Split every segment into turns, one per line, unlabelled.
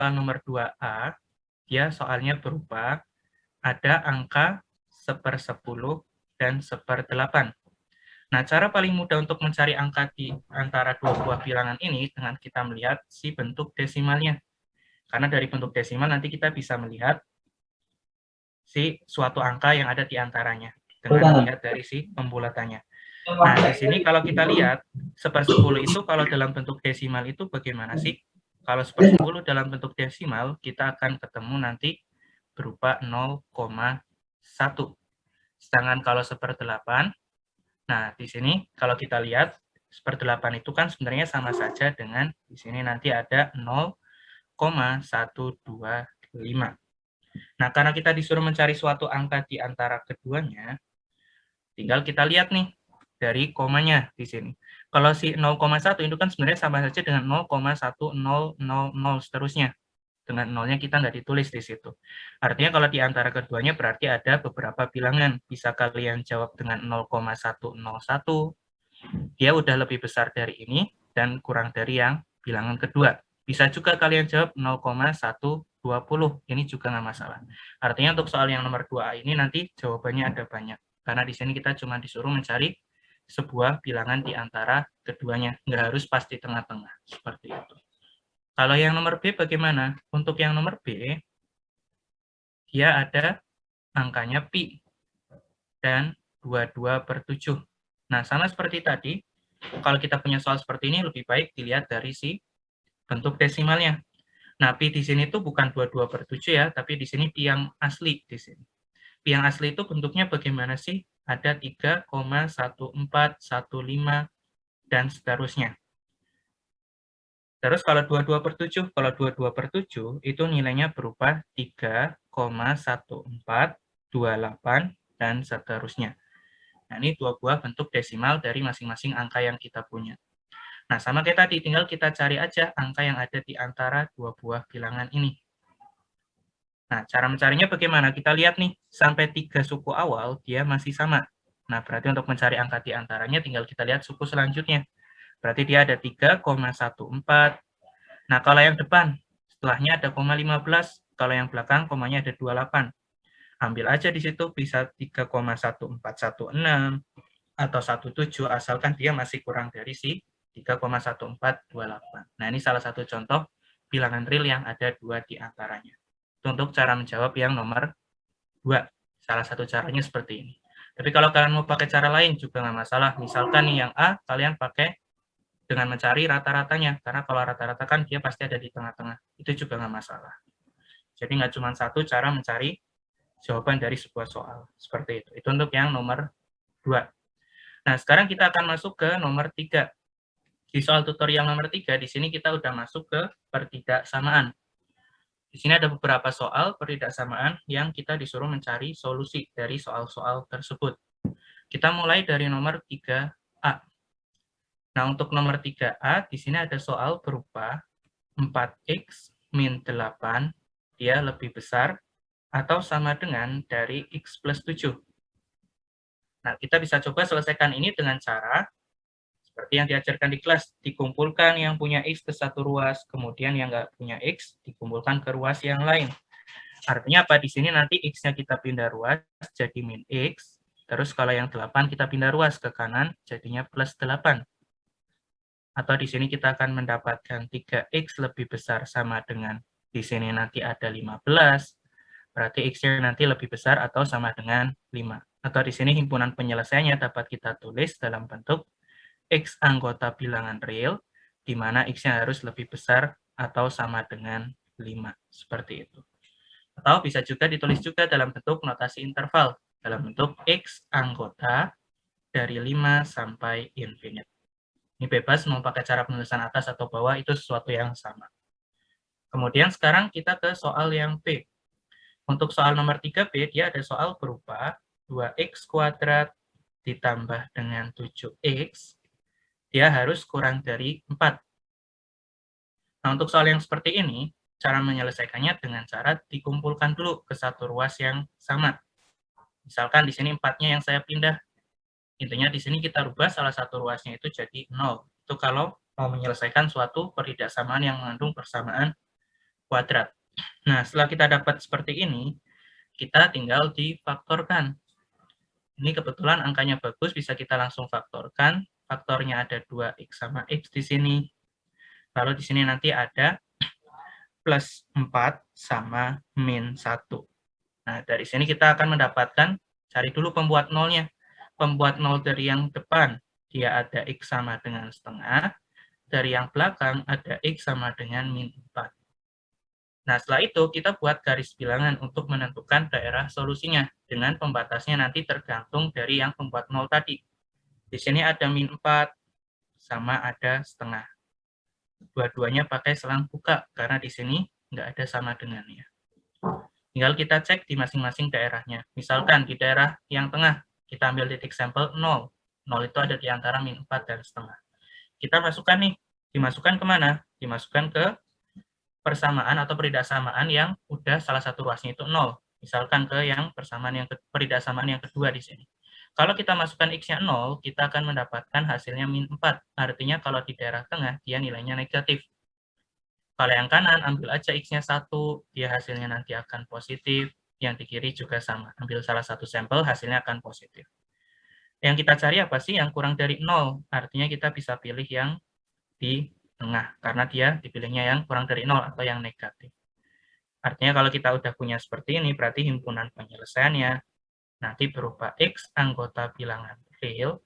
soal nomor 2A, dia soalnya berupa ada angka 1/10 dan 1/8. Nah, cara paling mudah untuk mencari angka di antara dua buah bilangan ini dengan kita melihat si bentuk desimalnya. Karena dari bentuk desimal nanti kita bisa melihat si suatu angka yang ada di antaranya dengan melihat dari si pembulatannya. Nah, di sini kalau kita lihat 1/10 itu kalau dalam bentuk desimal itu bagaimana sih? Kalau 1/10 dalam bentuk desimal, kita akan ketemu nanti berupa 0,1. Sedangkan kalau 1/8, nah di sini kalau kita lihat 1/8 itu kan sebenarnya sama saja dengan di sini nanti ada 0,125. Nah, karena kita disuruh mencari suatu angka di antara keduanya, tinggal kita lihat nih dari komanya di sini. Kalau si 0,1 itu kan sebenarnya sama saja dengan 0,1000 seterusnya. Dengan nolnya kita nggak ditulis di situ. Artinya kalau di antara keduanya berarti ada beberapa bilangan. Bisa kalian jawab dengan 0,101, dia udah lebih besar dari ini dan kurang dari yang bilangan kedua. Bisa juga kalian jawab 0,120, ini juga nggak masalah. Artinya untuk soal yang nomor 2A ini nanti jawabannya ada banyak. Karena di sini kita cuma disuruh mencari sebuah bilangan di antara keduanya. Nggak harus pas di tengah-tengah, seperti itu. Kalau yang nomor B bagaimana? Untuk yang nomor B, dia ada angkanya pi dan 22/7. Nah, sama seperti tadi, kalau kita punya soal seperti ini, lebih baik dilihat dari si bentuk desimalnya. Nah, pi di sini tuh bukan 22/7 ya, tapi di sini pi yang asli di sini. Pi yang asli itu bentuknya bagaimana sih? Ada 3,1415 dan seterusnya. Terus kalau 22/7, kalau 22/7 itu nilainya berupa 3,1428 dan seterusnya. Nah, ini dua buah bentuk desimal dari masing-masing angka yang kita punya. Nah, sama kayak tadi, tinggal kita cari aja angka yang ada di antara dua buah bilangan ini. Nah, cara mencarinya bagaimana? Kita lihat nih, sampai 3 suku awal, dia masih sama. Nah, berarti untuk mencari angka di antaranya, tinggal kita lihat suku selanjutnya. Berarti dia ada 3,14. Nah, kalau yang depan, setelahnya ada 0,15. Kalau yang belakang, komanya ada 28. Ambil aja di situ, bisa 3,1416 atau 17, asalkan dia masih kurang dari si 3,1428. Nah, ini salah satu contoh bilangan real yang ada dua di antaranya. Untuk cara menjawab yang nomor 2. Salah satu caranya seperti ini. Tapi kalau kalian mau pakai cara lain juga nggak masalah. Misalkan nih yang A, kalian pakai dengan mencari rata-ratanya. Karena kalau rata-rata kan dia pasti ada di tengah-tengah. Itu juga nggak masalah. Jadi nggak cuma satu cara mencari jawaban dari sebuah soal. Seperti itu. Itu untuk yang nomor 2. Nah, sekarang kita akan masuk ke nomor 3. Di soal tutorial nomor 3, di sini kita udah masuk ke pertidaksamaan. Di sini ada beberapa soal pertidaksamaan yang kita disuruh mencari solusi dari soal-soal tersebut. Kita mulai dari nomor 3A. Nah, untuk nomor 3A, di sini ada soal berupa 4x min 8, dia lebih besar atau sama dengan dari x plus 7. Nah, kita bisa coba selesaikan ini dengan cara seperti yang diajarkan di kelas, dikumpulkan yang punya X ke satu ruas, kemudian yang nggak punya X dikumpulkan ke ruas yang lain. Artinya apa? Di sini nanti X-nya kita pindah ruas, jadi min X. Terus kalau yang 8 kita pindah ruas ke kanan, jadinya plus 8. Atau di sini kita akan mendapatkan 3X lebih besar sama dengan, di sini nanti ada 15, berarti X-nya nanti lebih besar atau sama dengan 5. Atau di sini himpunan penyelesaiannya dapat kita tulis dalam bentuk X anggota bilangan real, di mana X-nya harus lebih besar atau sama dengan 5. Seperti itu. Atau bisa juga ditulis juga dalam bentuk notasi interval, dalam bentuk X anggota dari 5 sampai infinite. Ini bebas mau pakai cara penulisan atas atau bawah, itu sesuatu yang sama. Kemudian sekarang kita ke soal yang B. Untuk soal nomor 3B, dia ada soal berupa 2x kuadrat ditambah dengan 7x, dia harus kurang dari 4. Nah, untuk soal yang seperti ini, cara menyelesaikannya dengan cara dikumpulkan dulu ke satu ruas yang sama. Misalkan di sini 4-nya yang saya pindah. Intinya di sini kita rubah salah satu ruasnya itu jadi 0. Itu kalau mau menyelesaikan suatu pertidaksamaan yang mengandung persamaan kuadrat. Nah, setelah kita dapat seperti ini, kita tinggal difaktorkan. Ini kebetulan angkanya bagus, bisa kita langsung faktorkan. Faktornya ada 2x sama x di sini. Lalu di sini nanti ada plus 4 sama min 1. Nah, dari sini kita akan mendapatkan, cari dulu pembuat nolnya. Pembuat nol dari yang depan, dia ada x sama dengan setengah. Dari yang belakang ada x sama dengan min 4. Nah, setelah itu kita buat garis bilangan untuk menentukan daerah solusinya. Dengan pembatasnya nanti tergantung dari yang pembuat nol tadi. Di sini ada min 4 sama ada setengah. Dua-duanya pakai selang buka, karena di sini nggak ada sama dengannya. Tinggal kita cek di masing-masing daerahnya. Misalkan di daerah yang tengah, kita ambil titik sampel 0. 0 itu ada di antara min 4 dan setengah. Kita masukkan nih, dimasukkan kemana? Dimasukkan ke persamaan atau peridaksamaan yang udah salah satu ruasnya itu 0. Misalkan ke yang persamaan yang peridaksamaan yang kedua di sini. Kalau kita masukkan x-nya 0, kita akan mendapatkan hasilnya min 4. Artinya kalau di daerah tengah, dia nilainya negatif. Kalau yang kanan, ambil aja x-nya 1, dia hasilnya nanti akan positif. Yang di kiri juga sama. Ambil salah satu sampel, hasilnya akan positif. Yang kita cari apa sih? Yang kurang dari 0. Artinya kita bisa pilih yang di tengah, karena dia dipilihnya yang kurang dari 0 atau yang negatif. Artinya kalau kita udah punya seperti ini, berarti himpunan penyelesaiannya nanti berupa x anggota bilangan real,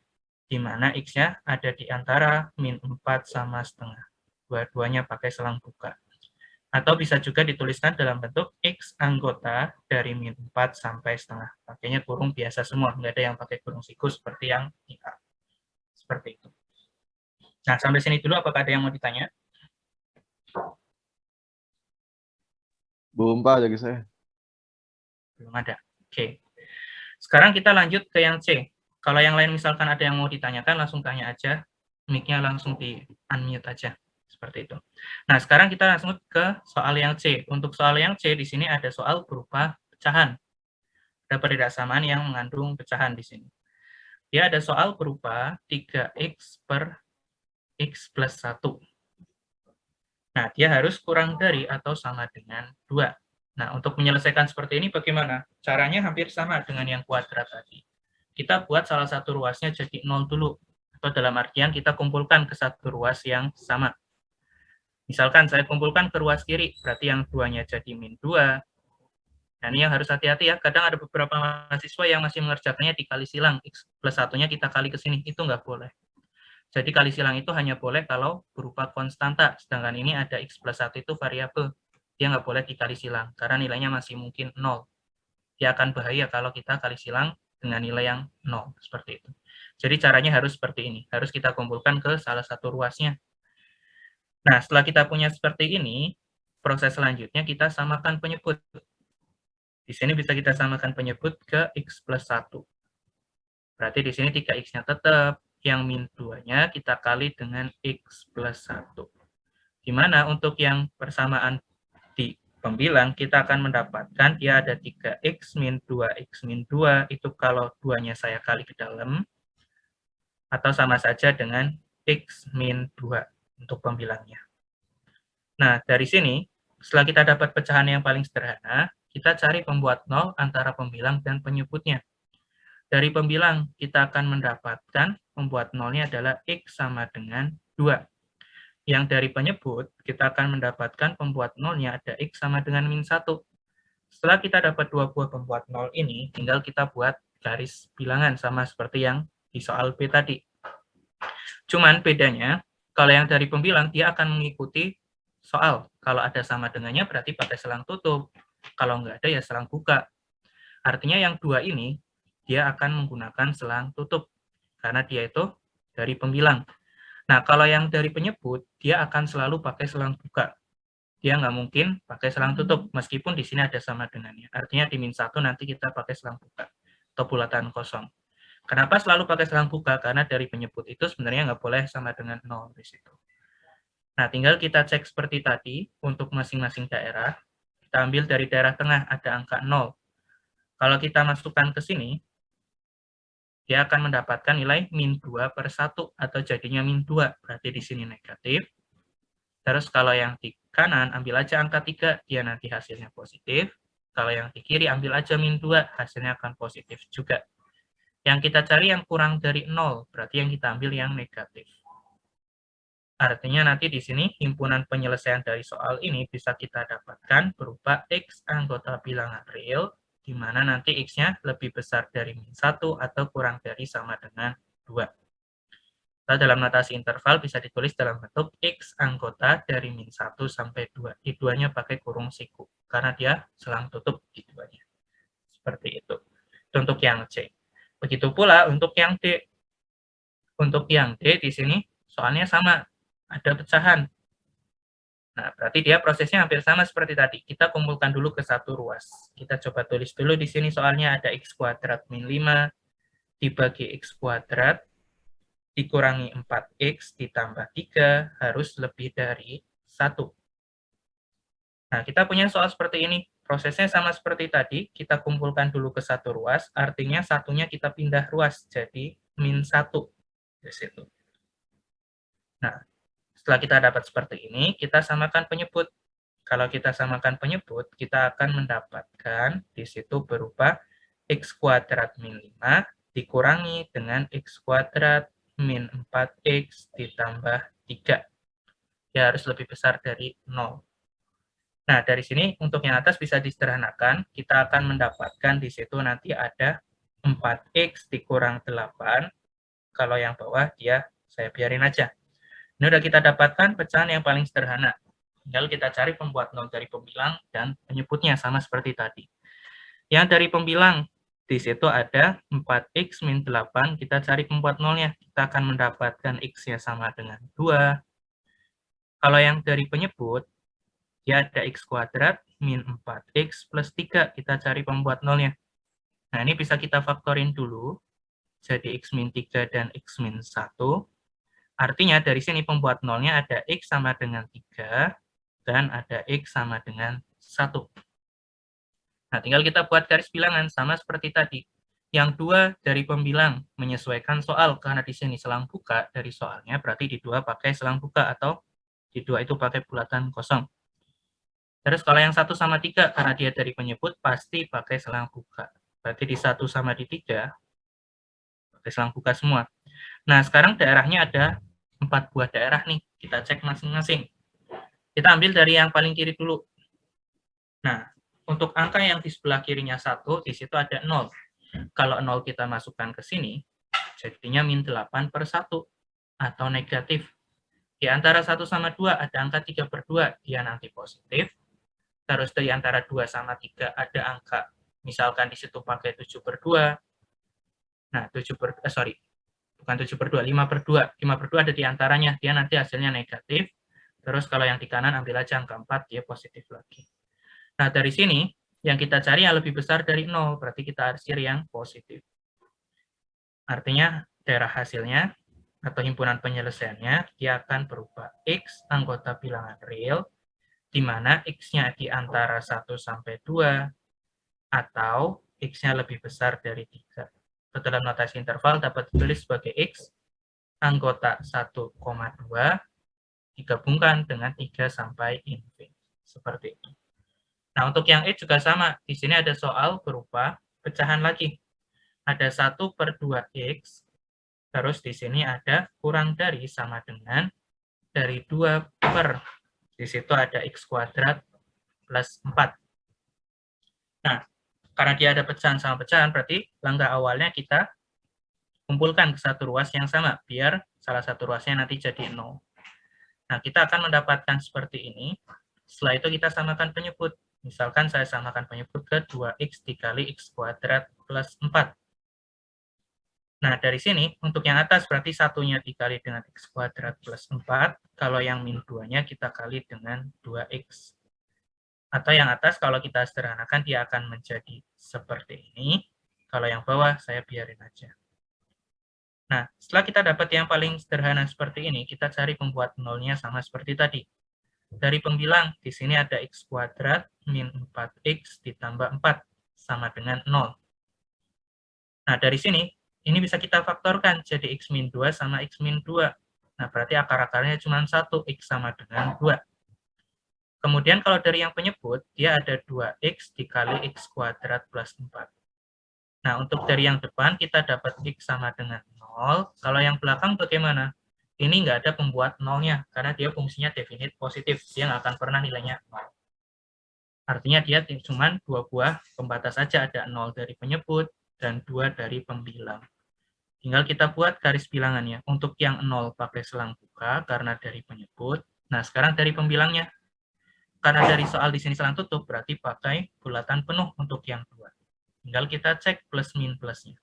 di mana x-nya ada di antara min 4 sama setengah. Dua-duanya pakai selang buka. Atau bisa juga dituliskan dalam bentuk x anggota dari min 4 sampai setengah. Pakainya kurung biasa semua, nggak ada yang pakai kurung siku seperti yang di A. Seperti itu. Nah, sampai sini dulu, apakah ada yang mau ditanya?
Belum, Pak, dari saya.
Belum ada. Oke. Sekarang kita lanjut ke yang C. Kalau yang lain misalkan ada yang mau ditanyakan, langsung tanya aja. Mic-nya langsung di-unmute aja. Seperti itu. Nah, sekarang kita langsung ke soal yang C. Untuk soal yang C, di sini ada soal berupa pecahan. Ada peridaksamaan yang mengandung pecahan di sini. Dia ada soal berupa 3x per x plus 1. Nah, dia harus kurang dari atau sama dengan 2. Nah, untuk menyelesaikan seperti ini bagaimana? Caranya hampir sama dengan yang kuadrat tadi. Kita buat salah satu ruasnya jadi 0 dulu. Atau dalam artian kita kumpulkan ke satu ruas yang sama. Misalkan saya kumpulkan ke ruas kiri, berarti yang 2-nya jadi min 2. Nah, ini yang harus hati-hati ya. Kadang ada beberapa mahasiswa yang masih mengerjakannya dikali silang. X plus 1-nya kita kali ke sini. Itu nggak boleh. Jadi kali silang itu hanya boleh kalau berupa konstanta. Sedangkan ini ada x plus 1 itu variabel. Dia nggak boleh dikali silang, karena nilainya masih mungkin 0. Dia akan bahaya kalau kita kali silang dengan nilai yang 0. Seperti itu. Jadi caranya harus seperti ini. Harus kita kumpulkan ke salah satu ruasnya. Nah, setelah kita punya seperti ini, proses selanjutnya kita samakan penyebut. Di sini bisa kita samakan penyebut ke x plus 1. Berarti di sini 3x-nya tetap. Yang min 2-nya kita kali dengan x plus 1. Di mana untuk yang persamaan di pembilang, kita akan mendapatkan dia ada 3x min 2x min 2. Itu kalau 2-nya saya kali ke dalam. Atau sama saja dengan x min 2 untuk pembilangnya. Nah, dari sini, setelah kita dapat pecahan yang paling sederhana, kita cari pembuat nol antara pembilang dan penyebutnya. Dari pembilang, kita akan mendapatkan pembuat nolnya adalah x sama dengan 2. Yang dari penyebut, kita akan mendapatkan pembuat nolnya ada x sama dengan min 1. Setelah kita dapat dua buah pembuat nol ini, tinggal kita buat garis bilangan sama seperti yang di soal B tadi. Cuman bedanya, kalau yang dari pembilang, dia akan mengikuti soal. Kalau ada sama dengannya, berarti pakai selang tutup. Kalau nggak ada, ya selang buka. Artinya yang dua ini, dia akan menggunakan selang tutup. Karena dia itu dari pembilang. Nah, kalau yang dari penyebut, dia akan selalu pakai selang buka. Dia nggak mungkin pakai selang tutup, meskipun di sini ada sama dengannya. Artinya di min 1 nanti kita pakai selang buka, atau bulatan kosong. Kenapa selalu pakai selang buka? Karena dari penyebut itu sebenarnya nggak boleh sama dengan 0 di situ. Nah, tinggal kita cek seperti tadi, untuk masing-masing daerah. Kita ambil dari daerah tengah, ada angka 0. Kalau kita masukkan ke sini, dia akan mendapatkan nilai min 2 per 1, atau jadinya min 2. Berarti di sini negatif. Terus kalau yang kanan, ambil aja angka 3, dia nanti hasilnya positif. Kalau yang di kiri, ambil aja min 2, hasilnya akan positif juga. Yang kita cari yang kurang dari 0, berarti yang kita ambil yang negatif. Artinya nanti di sini himpunan penyelesaian dari soal ini bisa kita dapatkan berupa X anggota bilangan real, di mana nanti X-nya lebih besar dari min 1 atau kurang dari sama dengan 2. Nah, dalam notasi interval bisa ditulis dalam bentuk X anggota dari min 1 sampai 2. Di 2-nya pakai kurung siku, karena dia selang tutup di 2-nya. Seperti itu. Untuk yang C. Begitu pula untuk yang D. Untuk yang D di sini soalnya sama, ada pecahan. Nah, berarti dia prosesnya hampir sama seperti tadi. Kita kumpulkan dulu ke satu ruas. Kita coba tulis dulu di sini soalnya ada X kuadrat min 5 dibagi X kuadrat dikurangi 4X ditambah 3 harus lebih dari 1. Nah, kita punya soal seperti ini. Prosesnya sama seperti tadi, kita kumpulkan dulu ke satu ruas, artinya satunya kita pindah ruas, jadi min 1 di situ. Nah, setelah kita dapat seperti ini, kita samakan penyebut. Kalau kita samakan penyebut, kita akan mendapatkan di situ berupa X kuadrat min 5 dikurangi dengan X kuadrat min 4X ditambah 3. Ya harus lebih besar dari 0. Nah, dari sini untuk yang atas bisa disederhanakan, kita akan mendapatkan di situ nanti ada 4X dikurang 8. Kalau yang bawah dia saya biarin aja. Ini udah kita dapatkan pecahan yang paling sederhana. Tinggal kita cari pembuat nol dari pembilang dan penyebutnya sama seperti tadi. Yang dari pembilang, di situ ada 4X min 8, kita cari pembuat nolnya. Kita akan mendapatkan X-nya sama dengan 2. Kalau yang dari penyebut, dia ada X kuadrat min 4X plus 3, kita cari pembuat nolnya. Nah, ini bisa kita faktorin dulu, jadi X min 3 dan X min 1. Artinya dari sini pembuat nolnya ada X sama dengan 3, dan ada X sama dengan 1. Nah, tinggal kita buat garis bilangan sama seperti tadi. Yang 2 dari pembilang menyesuaikan soal, karena di sini selang buka dari soalnya, berarti di 2 pakai selang buka, atau di 2 itu pakai bulatan kosong. Terus kalau yang 1 sama 3, karena dia dari penyebut, pasti pakai selang buka. Berarti di 1 sama di 3, pakai selang buka semua. Nah, sekarang daerahnya ada 4 buah daerah nih. Kita cek masing-masing. Kita ambil dari yang paling kiri dulu. Nah, untuk angka yang di sebelah kirinya 1, di situ ada 0. Kalau 0 kita masukkan ke sini, jadinya min 8 per 1, atau negatif. Di antara 1 sama 2 ada angka 3/2, dia nanti positif. Terus dari antara 2 sama 3 ada angka, misalkan di situ pakai 7/2. Nah, 5/2. 5/2 ada di antaranya, dia nanti hasilnya negatif. Terus kalau yang di kanan ambil aja angka 4, dia positif lagi. Nah, dari sini yang kita cari yang lebih besar dari 0, berarti kita harus cari yang positif. Artinya daerah hasilnya atau himpunan penyelesaiannya, dia akan berupa X anggota bilangan real, di mana X-nya di antara 1 sampai 2, atau X-nya lebih besar dari 3. Dalam notasi interval dapat ditulis sebagai X anggota 1,2 digabungkan dengan 3 sampai infinity. Seperti itu. Nah, untuk yang E juga sama. Di sini ada soal berupa pecahan lagi. Ada 1/2X, terus di sini ada kurang dari sama dengan dari 2 per. Di situ ada X kuadrat plus 4. Nah, karena dia ada pecahan sama pecahan, berarti langkah awalnya kita kumpulkan ke satu ruas yang sama, biar salah satu ruasnya nanti jadi 0. Nah, kita akan mendapatkan seperti ini. Setelah itu kita samakan penyebut. Misalkan saya samakan penyebut ke 2X dikali X kuadrat plus 4. Nah, dari sini, untuk yang atas berarti satunya dikali dengan X kuadrat plus 4. Kalau yang min 2-nya kita kali dengan 2X. Atau yang atas, kalau kita sederhanakan, dia akan menjadi seperti ini. Kalau yang bawah, saya biarin aja. Nah, setelah kita dapat yang paling sederhana seperti ini, kita cari pembuat nolnya sama seperti tadi. Dari pembilang, di sini ada X kuadrat min 4X ditambah 4 sama dengan 0. Nah, dari sini, ini bisa kita faktorkan jadi X min 2 sama X min 2. Nah, berarti akar-akarnya cuma 1, X sama dengan 2. Kemudian kalau dari yang penyebut, dia ada 2x dikali x kuadrat plus 4. Nah, untuk dari yang depan kita dapat x sama dengan 0. Kalau yang belakang bagaimana? Ini nggak ada pembuat nolnya, karena dia fungsinya definite positif. Dia nggak akan pernah nilainya 0. Artinya dia cuma dua buah pembatas saja, ada 0 dari penyebut dan 2 dari pembilang. Tinggal kita buat garis bilangannya. Untuk yang 0 pakai selang buka karena dari penyebut. Nah, sekarang dari pembilangnya. Karena dari soal di sini selang tutup, berarti pakai bulatan penuh untuk yang 2. Tinggal kita cek plus min plusnya.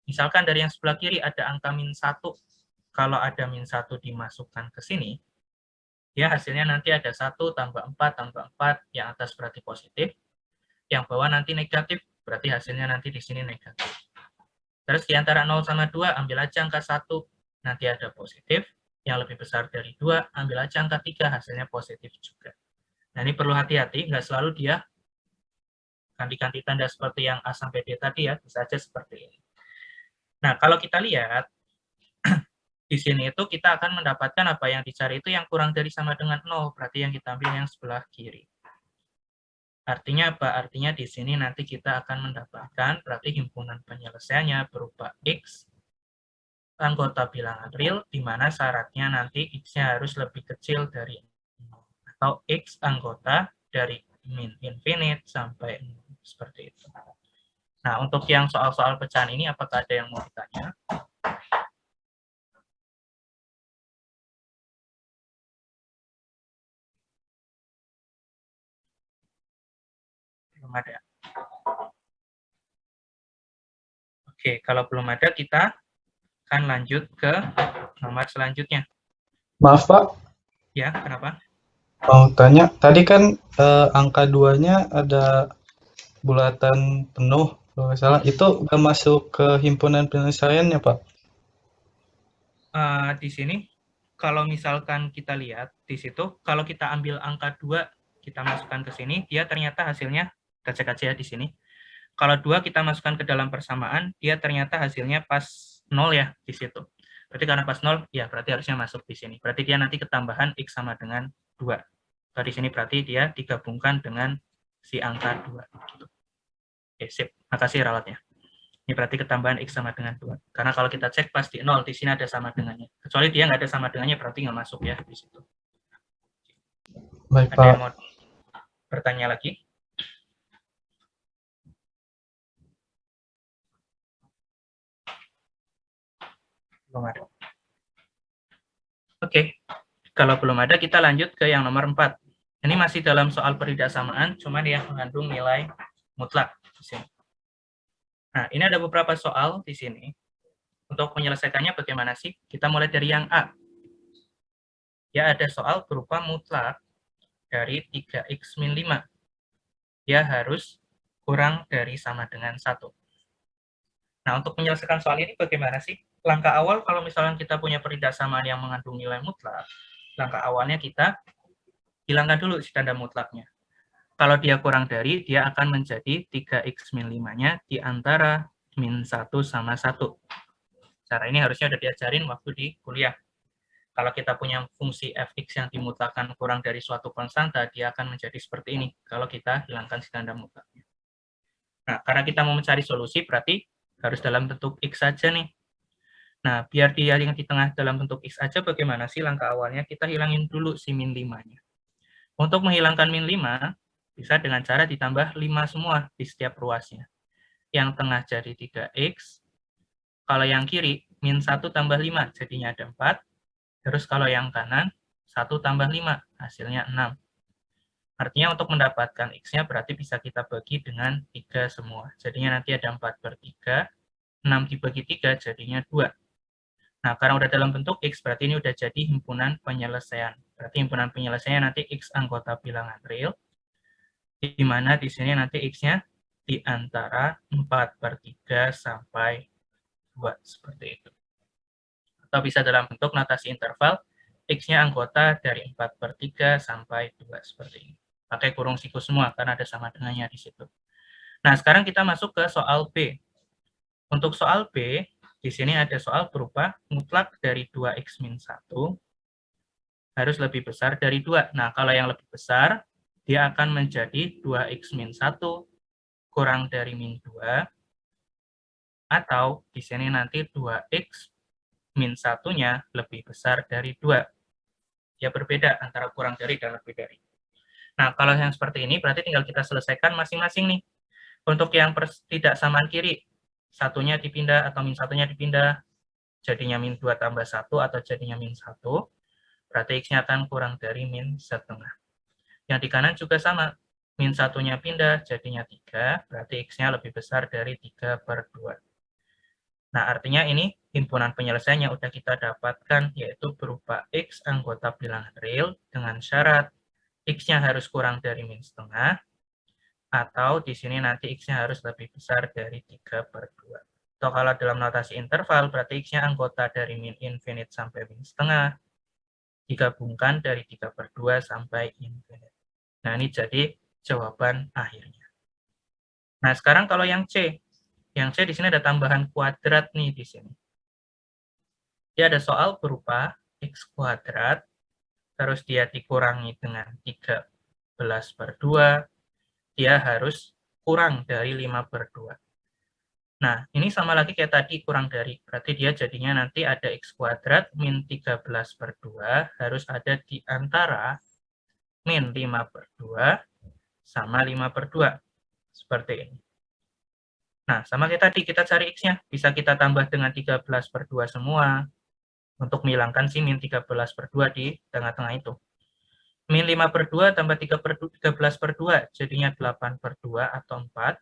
Misalkan dari yang sebelah kiri ada angka min 1. Kalau ada min 1 dimasukkan ke sini, ya hasilnya nanti ada 1 tambah 4 tambah 4, yang atas berarti positif, yang bawah nanti negatif, berarti hasilnya nanti di sini negatif. Terus di antara 0 sama 2, ambil aja angka 1, nanti ada positif. Yang lebih besar dari 2, ambil aja angka 3, hasilnya positif juga. Nah, ini perlu hati-hati, nggak selalu dia ganti-ganti tanda seperti yang A sampai D tadi ya, bisa aja seperti ini. Nah, kalau kita lihat, di sini itu kita akan mendapatkan apa yang dicari itu yang kurang dari sama dengan 0, berarti yang kita ambil yang sebelah kiri. Artinya apa? Artinya di sini nanti kita akan mendapatkan berarti himpunan penyelesaiannya berupa X anggota bilangan real, di mana syaratnya nanti X-nya harus lebih kecil dari 0. Atau X anggota dari min infinite sampai 0. Seperti itu. Nah, untuk yang soal-soal pecahan ini, apakah ada yang mau ditanya? Belum ada. Oke, kalau belum ada, kita akan lanjut ke nomor selanjutnya.
Maaf Pak,
Ya, kenapa?
mau tanya. Tadi kan angka 2-nya ada bulatan penuh, kalau nggak salah. Itu nggak masuk ke himpunan penyelesaiannya Pak?
Di sini, kalau misalkan kita lihat di situ, kalau kita ambil angka 2, kita masukkan ke sini, dia ternyata hasilnya, kita cek aja ya di sini. Kalau 2 kita masukkan ke dalam persamaan, dia ternyata hasilnya pas 0 ya di situ. Berarti karena pas 0, ya berarti harusnya masuk di sini. Berarti dia nanti ketambahan X sama dengan 2. Di sini berarti dia digabungkan dengan si angka 2. Gitu. Oke, sip. Makasih rawatnya. Ini berarti ketambahan X sama dengan 2. Karena kalau kita cek pasti 0, di sini ada sama dengannya. Kecuali dia nggak ada sama dengannya, berarti nggak masuk ya di situ.
Baik
Ada yang
Pak.
mau bertanya lagi? Belum ada. Oke, kalau belum ada kita lanjut ke yang nomor 4. Ini masih dalam soal peridaksamaan, cuman yang mengandung nilai mutlak di sini. Nah, ini ada beberapa soal di sini. Untuk menyelesaikannya bagaimana sih? Kita mulai dari yang A. Ya, ada soal berupa mutlak dari 3x min 5. Dia harus kurang dari sama dengan 1. Nah, untuk menyelesaikan soal ini bagaimana sih? Langkah awal kalau misalnya kita punya peridaksamaan yang mengandung nilai mutlak, langkah awalnya kita hilangkan dulu si tanda mutlaknya. Kalau dia kurang dari, dia akan menjadi 3x min 5-nya di antara min 1 sama 1. Cara ini harusnya udah diajarin waktu di kuliah. Kalau kita punya fungsi fx yang dimutlakkan kurang dari suatu konstanta, dia akan menjadi seperti ini kalau kita hilangkan si tanda mutlaknya. Nah, karena kita mau mencari solusi, berarti harus dalam bentuk X saja nih. Nah, biar dia yang di tengah dalam bentuk X aja, bagaimana sih langkah awalnya? Kita hilangin dulu si min 5-nya. Untuk menghilangkan min 5, bisa dengan cara ditambah 5 semua di setiap ruasnya. Yang tengah jadi 3X. Kalau yang kiri, min 1 tambah 5, jadinya ada 4. Terus kalau yang kanan, 1 tambah 5, hasilnya 6. Artinya untuk mendapatkan X-nya berarti bisa kita bagi dengan 3 semua. Jadinya nanti ada 4/3, 6 dibagi 3 jadinya 2. Nah, karena udah dalam bentuk X, berarti ini udah jadi himpunan penyelesaian. Berarti himpunan penyelesaian nanti X anggota bilangan real, di mana di sini nanti X-nya di antara 4/3 sampai 2, seperti itu. Atau bisa dalam bentuk notasi interval, X-nya anggota dari 4/3 sampai 2, seperti ini. Pakai kurung siku semua, karena ada sama dengannya di situ. Nah, sekarang kita masuk ke soal B. Untuk soal B, di sini ada soal berupa mutlak dari 2x min 1 harus lebih besar dari 2. Nah, kalau yang lebih besar, dia akan menjadi 2x min 1 kurang dari min 2, atau di sini nanti 2x min 1-nya lebih besar dari 2. Ya berbeda antara kurang dari dan lebih dari. Nah, kalau yang seperti ini berarti tinggal kita selesaikan masing-masing nih. Untuk yang tidak samaan kiri, satunya dipindah atau min satunya dipindah, jadinya min 2 tambah 1 atau jadinya min 1, berarti x-nya akan kurang dari min setengah. Yang di kanan juga sama, min satunya pindah, jadinya 3, berarti x-nya lebih besar dari 3/2. Nah, artinya ini himpunan penyelesaiannya udah kita dapatkan, yaitu berupa x anggota bilangan real dengan syarat x-nya harus kurang dari min setengah, atau di sini nanti x-nya harus lebih besar dari 3/2. Atau kalau dalam notasi interval, berarti x-nya anggota dari min infinite sampai min setengah, digabungkan dari 3/2 sampai infinite. Nah, ini jadi jawaban akhirnya. Nah, sekarang kalau yang C. Yang C di sini ada tambahan kuadrat nih di sini. Dia ada soal berupa x kuadrat, terus dia dikurangi dengan 13/2, dia harus kurang dari 5/2. Nah, ini sama lagi kayak tadi, kurang dari. Berarti dia jadinya nanti ada x kuadrat min 13/2 harus ada di antara min 5/2 sama 5/2. Seperti ini. Nah, sama kayak tadi, kita cari x-nya. Bisa kita tambah dengan 13/2 semua untuk menghilangkan si min 13/2 di tengah-tengah itu. Min 5/2 tambah 13/2 jadinya 8/2 atau 4.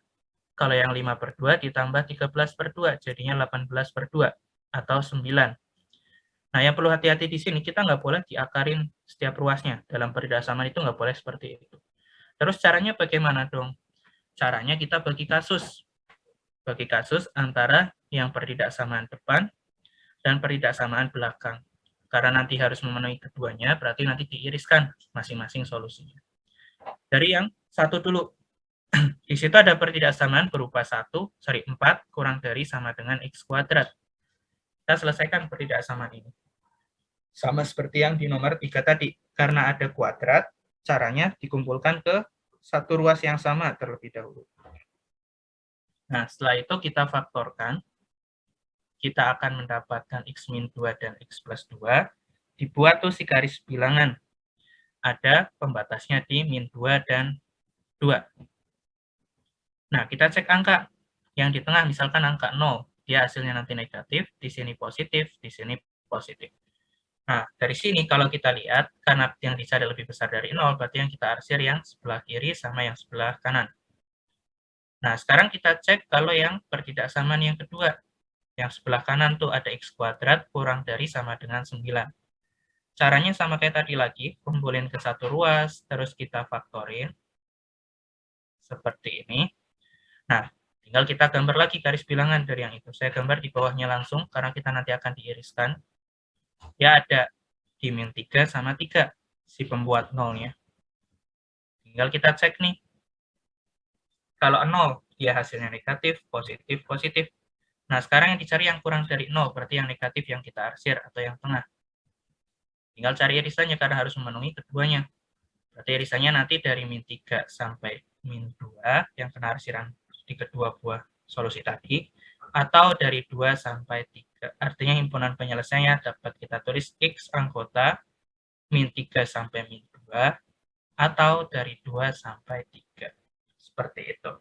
Kalau yang 5/2 ditambah 13/2 jadinya 18/2 atau 9. Nah, yang perlu hati-hati di sini, kita nggak boleh diakarin setiap ruasnya. Dalam peridaksamaan itu nggak boleh seperti itu. Terus caranya bagaimana dong? Caranya kita bagi kasus. Bagi kasus antara yang peridaksamaan depan dan peridaksamaan belakang. Karena nanti harus memenuhi keduanya, berarti nanti diiriskan masing-masing solusinya. Dari yang satu dulu. Di situ ada peridaksamaan berupa 4 kurang dari sama dengan x kuadrat. Kita selesaikan peridaksamaan ini. Sama seperti yang di nomor 3 tadi. Karena ada kuadrat, caranya dikumpulkan ke satu ruas yang sama terlebih dahulu. Nah, setelah itu kita faktorkan. Kita akan mendapatkan x min 2 dan x plus 2. Dibuat tuh si garis bilangan. Ada pembatasnya di min 2 dan 2. Nah, kita cek angka. Yang di tengah misalkan angka 0. Dia hasilnya nanti negatif, di sini positif, di sini positif. Nah, dari sini kalau kita lihat, karena yang dicari lebih besar dari 0, berarti yang kita arsir yang sebelah kiri sama yang sebelah kanan. Nah, sekarang kita cek kalau yang peridaksamaan yang kedua. Yang sebelah kanan tuh ada x kuadrat kurang dari sama dengan 9. Caranya sama kayak tadi lagi, kumpulin ke satu ruas, terus kita faktorin. Seperti ini. Nah, tinggal kita gambar lagi garis bilangan dari yang itu. Saya gambar di bawahnya langsung, karena kita nanti akan diiriskan. Ya ada di min 3 sama 3, si pembuat nolnya. Tinggal kita cek nih. Kalau 0, dia hasilnya negatif, positif, positif. Nah, sekarang yang dicari yang kurang dari 0, berarti yang negatif yang kita arsir atau yang tengah. Tinggal cari irisannya karena harus memenuhi keduanya. Berarti irisannya nanti dari min 3 sampai min 2, yang kena arsiran di kedua buah solusi tadi, atau dari 2 sampai 3. Artinya himpunan penyelesaiannya dapat kita tulis x anggota min 3 sampai min 2, atau dari 2 sampai 3. Seperti itu.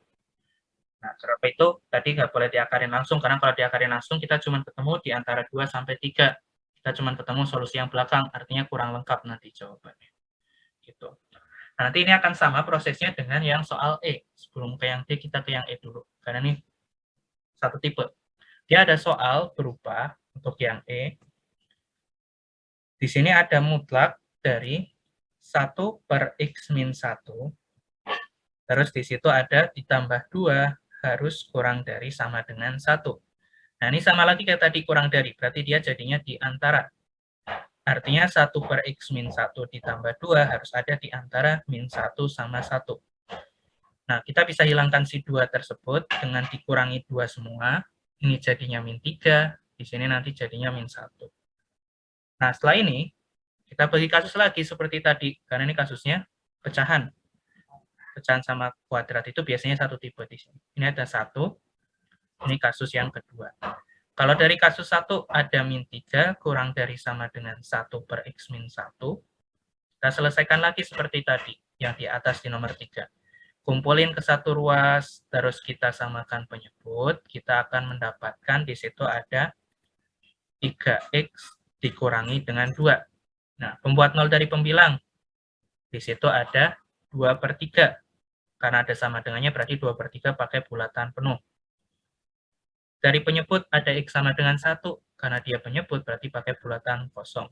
Nah, kenapa itu tadi nggak boleh diakarin langsung, karena kalau diakarin langsung kita cuma ketemu di antara 2 sampai 3. Kita cuma ketemu solusi yang belakang, artinya kurang lengkap nanti jawabannya. Gitu. Nah, nanti ini akan sama prosesnya dengan yang soal E. Sebelum ke yang D, kita ke yang E dulu. Karena ini satu tipe. Dia ada soal berupa, untuk yang E, di sini ada mutlak dari 1/x min 1, terus di situ ada ditambah 2 harus kurang dari sama dengan 1. Nah, ini sama lagi kayak tadi kurang dari, berarti dia jadinya di antara. Artinya 1/x min 1 ditambah 2 harus ada di antara min 1 sama 1. Nah, kita bisa hilangkan si 2 tersebut dengan dikurangi 2 semua. Ini jadinya min 3, di sini nanti jadinya min 1. Nah, setelah ini, Kita bagi kasus lagi seperti tadi, karena ini kasusnya pecahan. Pecahan sama kuadrat itu biasanya satu tipe di sini. Ini ada 1, ini kasus yang kedua. Kalau dari kasus 1 ada min 3 kurang dari sama dengan 1 per X min 1, kita selesaikan lagi seperti tadi, yang di atas di nomor 3. Kumpulin ke satu ruas, terus kita samakan penyebut, kita akan mendapatkan di situ ada 3X dikurangi dengan 2. Nah, pembuat 0 dari pembilang, di situ ada 2 per 3. Karena ada sama dengannya, berarti 2 per 3 pakai bulatan penuh. Dari penyebut ada X sama dengan 1, karena dia penyebut berarti pakai bulatan kosong.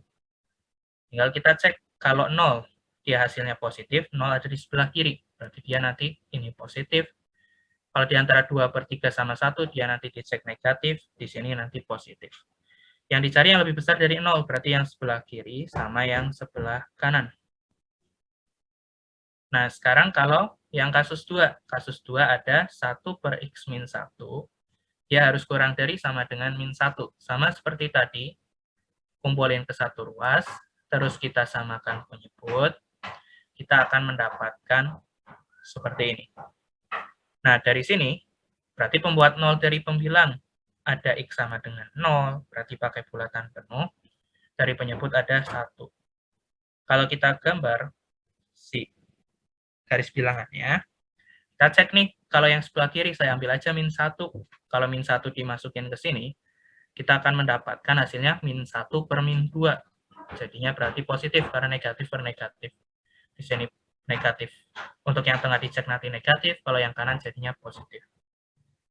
Tinggal kita cek, kalau 0 dia hasilnya positif, 0 ada di sebelah kiri, berarti dia nanti ini positif. Kalau di antara 2 per 3 sama 1, dia nanti dicek negatif, di sini nanti positif. Yang dicari yang lebih besar dari 0, berarti yang sebelah kiri sama yang sebelah kanan. Nah, sekarang kalau yang kasus 2 ada 1 per X min 1, dia harus kurang dari sama dengan min 1. Sama seperti tadi, kumpulin ke satu ruas, terus kita samakan penyebut, kita akan mendapatkan seperti ini. Nah, dari sini, berarti pembuat 0 dari pembilang ada X sama dengan 0, berarti pakai bulatan penuh. Dari penyebut ada 1. Kalau kita gambar si garis bilangannya, kita cek nih, kalau yang sebelah kiri saya ambil aja min 1. Kalau min 1 dimasukin ke sini, kita akan mendapatkan hasilnya min 1 per min 2. Jadinya berarti positif, karena negatif per negatif. Di sini negatif. Untuk yang tengah dicek nanti negatif, kalau yang kanan jadinya positif.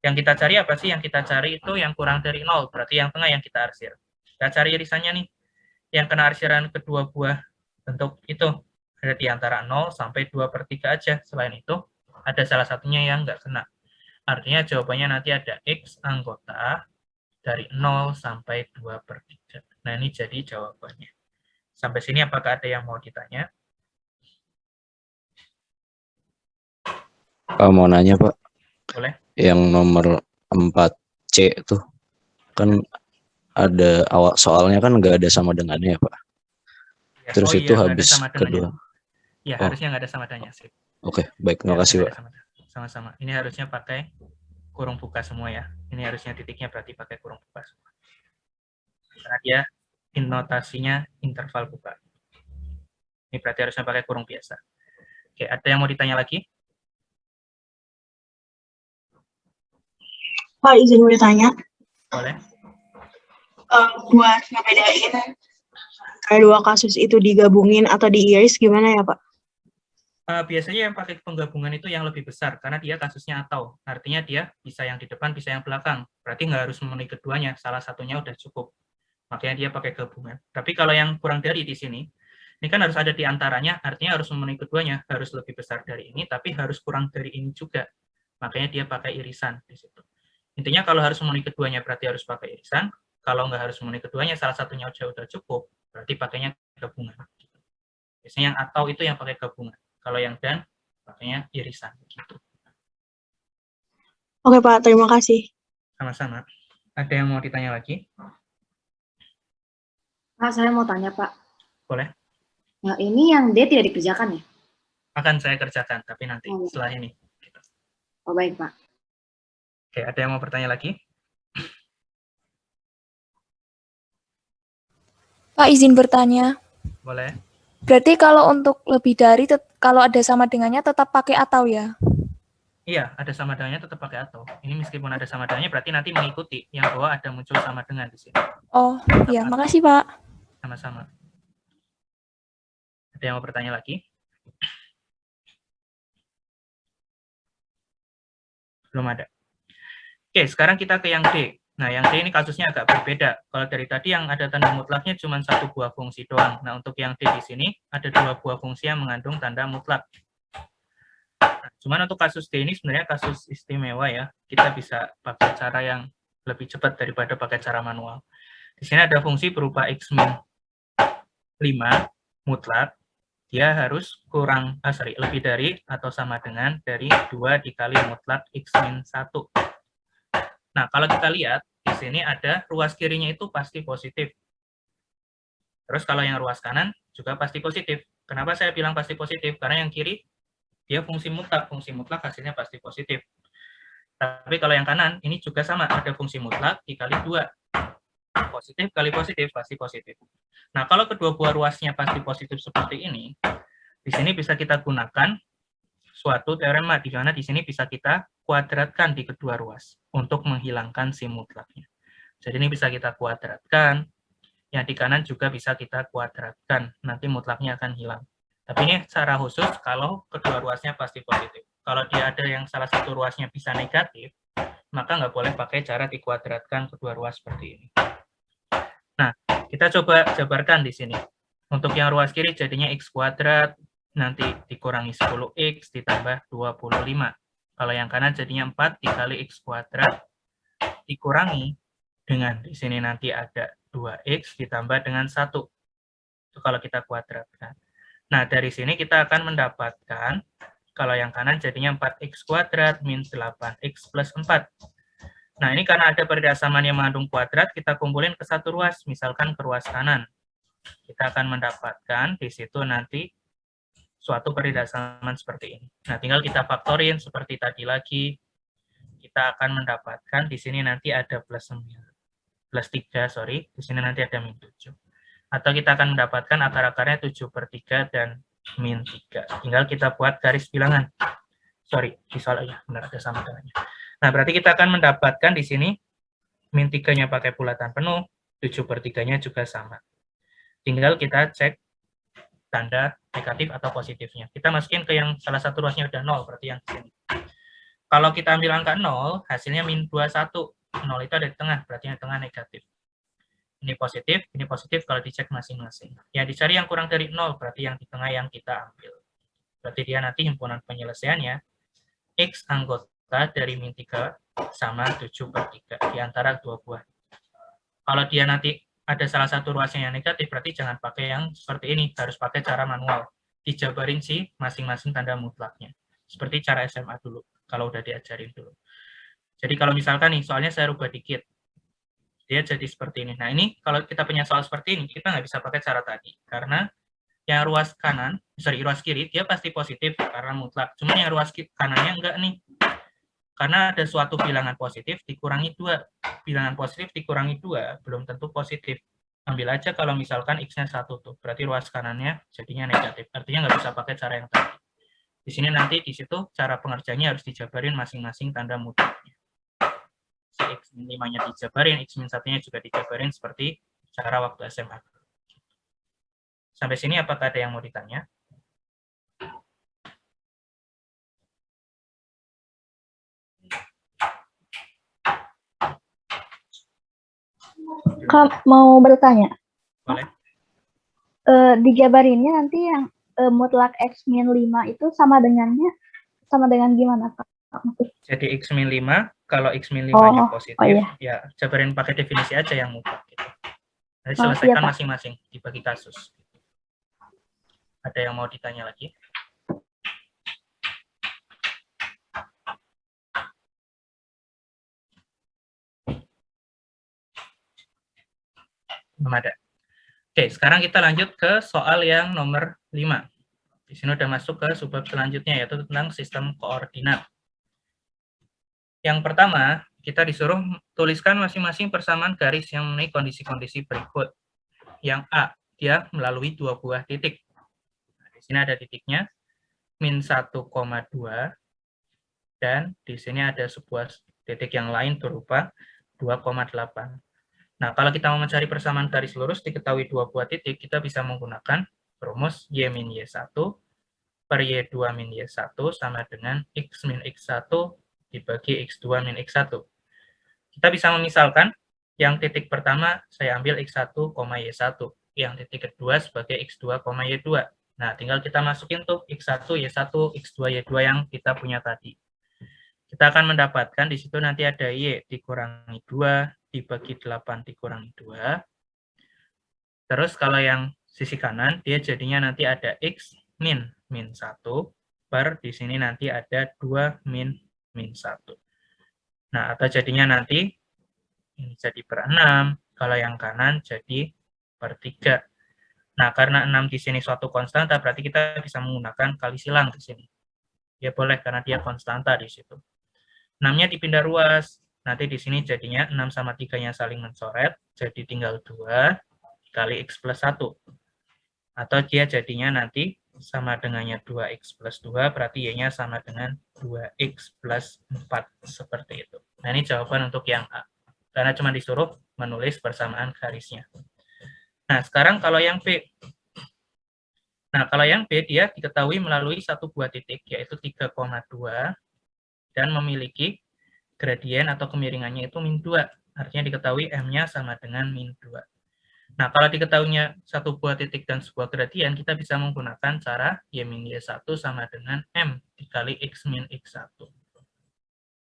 Yang kita cari apa sih? Yang kita cari itu yang kurang dari 0, berarti yang tengah yang kita arsir. Kita cari irisannya nih. Yang kena arsiran kedua buah bentuk itu ada di antara 0 sampai 2 per 3 aja. Selain itu, ada salah satunya yang nggak kena. Artinya jawabannya nanti ada X anggota dari 0 sampai 2 per 3. Nah, ini jadi jawabannya. Sampai sini apakah ada yang mau ditanya?
Mau nanya, Pak.
Boleh.
Yang nomor 4C tuh, kan ada awal soalnya kan nggak ada sama dengannya, Pak.
Ya,
Terus itu
iya,
habis kedua.
Ya, harusnya nggak ada sama dengannya sih.
Oke, baik. Terima kasih, Pak.
Sama-sama. Ini harusnya pakai kurung buka semua ya. Ini harusnya titiknya berarti pakai kurung buka semua. Karena dia notasinya interval buka. Ini berarti harusnya pakai kurung biasa. Oke, ada yang mau ditanya lagi?
Pak, izin bertanya.
Boleh.
Buat ngebedain kayak dua kasus itu digabungin atau diiris gimana ya, Pak?
Biasanya yang pakai penggabungan itu yang lebih besar, karena dia kasusnya atau. Artinya dia bisa yang di depan, bisa yang belakang. Berarti nggak harus memenuhi keduanya, salah satunya udah cukup. Makanya dia pakai gabungan. Tapi kalau yang kurang dari di sini, ini kan harus ada di antaranya, artinya harus memenuhi keduanya, harus lebih besar dari ini, tapi harus kurang dari ini juga. Makanya dia pakai irisan di situ. Intinya kalau harus memenuhi keduanya berarti harus pakai irisan, kalau nggak harus memenuhi keduanya, salah satunya udah cukup, berarti pakainya gabungan. Biasanya yang atau itu yang pakai gabungan. Kalau yang dan, pakainya irisan. Gitu.
Oke, Pak. Terima kasih.
Sama-sama. Ada yang mau ditanya lagi?
Pak, saya mau tanya, Pak.
Boleh.
Nah, ini yang D tidak dikerjakan ya?
Akan saya kerjakan, tapi nanti setelah ini.
Oh, baik, Pak.
Oke, ada yang mau bertanya lagi?
Pak, izin bertanya.
Boleh.
Berarti kalau untuk lebih dari, kalau ada sama dengannya tetap pakai atau ya?
Iya, ada sama dengannya tetap pakai atau. Ini meskipun ada sama dengannya berarti nanti mengikuti. Yang bawah ada muncul sama dengan di sini.
Oh, iya. Makasih, Pak.
Sama-sama. Ada yang mau bertanya lagi? Belum ada. Oke, sekarang kita ke yang D. Nah, yang D ini kasusnya agak berbeda. Kalau dari tadi yang ada tanda mutlaknya cuma satu buah fungsi doang. Nah, untuk yang D di sini ada dua buah fungsi yang mengandung tanda mutlak. Nah, cuman untuk kasus D ini sebenarnya kasus istimewa ya. Kita bisa pakai cara yang lebih cepat daripada pakai cara manual. Di sini ada fungsi berupa X min 5 mutlak. Dia harus lebih dari atau sama dengan dari 2 dikali mutlak X min 1. Nah, kalau kita lihat, di sini ada ruas kirinya itu pasti positif. Terus kalau yang ruas kanan juga pasti positif. Kenapa saya bilang pasti positif? Karena yang kiri dia fungsi mutlak hasilnya pasti positif. Tapi kalau yang kanan ini juga sama, ada fungsi mutlak dikali 2. Positif kali positif pasti positif. Nah, kalau kedua buah ruasnya pasti positif seperti ini, di sini bisa kita gunakan suatu teorema di mana di sini bisa kita kuadratkan di kedua ruas untuk menghilangkan si mutlaknya. Jadi ini bisa kita kuadratkan, yang di kanan juga bisa kita kuadratkan, nanti mutlaknya akan hilang. Tapi ini secara khusus kalau kedua ruasnya pasti positif. Kalau dia ada yang salah satu ruasnya bisa negatif, maka nggak boleh pakai cara dikuadratkan kedua ruas seperti ini. Nah, kita coba jabarkan di sini. Untuk yang ruas kiri jadinya x kuadrat, nanti dikurangi 10x ditambah 25. Kalau yang kanan jadinya 4 dikali x kuadrat, dikurangi dengan di sini nanti ada 2x ditambah dengan 1. Itu kalau kita kuadratkan. Nah, dari sini kita akan mendapatkan, kalau yang kanan jadinya 4x kuadrat min 8x plus 4. Nah, ini karena ada perhiasaman yang mengandung kuadrat, kita kumpulin ke satu ruas, misalkan ke ruas kanan. Kita akan mendapatkan di situ nanti suatu perhiasaman seperti ini. Nah, tinggal kita faktorin seperti tadi lagi. Kita akan mendapatkan di sini nanti ada plus 3, sorry. Di sini nanti ada min 7. Atau kita akan mendapatkan akar-akarnya 7/3 dan min 3. Tinggal kita buat garis bilangan. Sorry, di soal ya, benar ada sama dengannya. Nah, berarti kita akan mendapatkan di sini min 3-nya pakai bulatan penuh, 7/3-nya juga sama. Tinggal kita cek tanda negatif atau positifnya. Kita masukin ke yang salah satu ruasnya udah 0, berarti yang di sini. Kalau kita ambil angka 0, hasilnya min 21. 0 itu ada di tengah, berarti yang di tengah negatif. Ini positif kalau dicek masing-masing. Yang dicari yang kurang dari 0, berarti yang di tengah yang kita ambil. Berarti dia nanti himpunan penyelesaiannya, X anggota dari min 3 sama 7/3 di antara dua buah. Kalau dia nanti ada salah satu ruasnya yang negatif, berarti jangan pakai yang seperti ini, harus pakai cara manual. Dijabarin sih masing-masing tanda mutlaknya. Seperti cara SMA dulu, kalau udah diajarin dulu. Jadi kalau misalkan nih, soalnya saya rubah dikit. Dia jadi seperti ini. Nah, ini kalau kita punya soal seperti ini, kita nggak bisa pakai cara tadi. Karena yang ruas kiri, dia pasti positif karena mutlak. Cuma yang ruas kanannya enggak nih. Karena ada suatu bilangan positif dikurangi 2. Bilangan positif dikurangi 2, belum tentu positif. Ambil aja kalau misalkan X-nya 1 tuh. Berarti ruas kanannya jadinya negatif. Artinya nggak bisa pakai cara yang tadi. Di sini nanti di situ cara pengerjaannya harus dijabarin masing-masing tanda mutlaknya. Si X-5-nya dijabarin, X-1-nya juga dijabarin seperti cara waktu SMA. Sampai sini apakah ada yang mau ditanya?
Kak, mau bertanya.
Boleh.
Dijabarinnya nanti yang mutlak X min 5 itu sama dengan gimana, Kak?
Jadi X min 5, kalau X min 5-nya positif,
iya.
ya jabarin pakai definisi aja yang mutlak. Gitu. Jadi
Oh,
selesaikan
iya, Pak.
masing-masing, dibagi kasus. Ada yang mau ditanya lagi? Belum ada. Oke, sekarang kita lanjut ke soal yang nomor 5. Di sini udah masuk ke subbab selanjutnya, yaitu tentang sistem koordinat. Yang pertama, kita disuruh tuliskan masing-masing persamaan garis yang memenuhi kondisi-kondisi berikut. Yang A, dia melalui 2 buah titik. Nah, di sini ada titiknya, min 1,2, dan di sini ada sebuah titik yang lain berupa 2,8. Nah, kalau kita mau mencari persamaan garis lurus diketahui 2 buah titik, kita bisa menggunakan rumus Y min Y1 per Y2 min Y1 sama dengan X min X1 dibagi X2 min X1. Kita bisa memisalkan, yang titik pertama saya ambil X1, Y1. Yang titik kedua sebagai X2, Y2. Nah, tinggal kita masukin tuh X1, Y1, X2, Y2 yang kita punya tadi. Kita akan mendapatkan di situ nanti ada Y dikurangi 2, dibagi 8 dikurangi 2. Terus kalau yang sisi kanan, dia jadinya nanti ada X min 1 per di sini nanti ada 2 min 1. Nah, atau jadinya nanti ini jadi per 6, kalau yang kanan jadi per 3. Nah, karena 6 di sini suatu konstanta, berarti kita bisa menggunakan kali silang di sini. Ya boleh, karena dia konstanta di situ. 6-nya dipindah ruas. Nanti di sini jadinya 6 sama 3-nya saling mencoret, jadi tinggal 2 kali X plus 1. Atau dia jadinya nanti sama dengannya 2X plus 2, berarti Y-nya sama dengan 2X plus 4, seperti itu. Nah, ini jawaban untuk yang A. Karena cuma disuruh menulis persamaan garisnya. Nah, sekarang kalau yang B. Nah, kalau yang B, dia diketahui melalui satu buah titik, yaitu 3,2, dan memiliki gradien atau kemiringannya itu min 2. Artinya diketahui M-nya sama dengan min 2. Nah, kalau diketahuinya satu buah titik dan sebuah gradien, kita bisa menggunakan cara Y min Y1 sama dengan M dikali X min X1.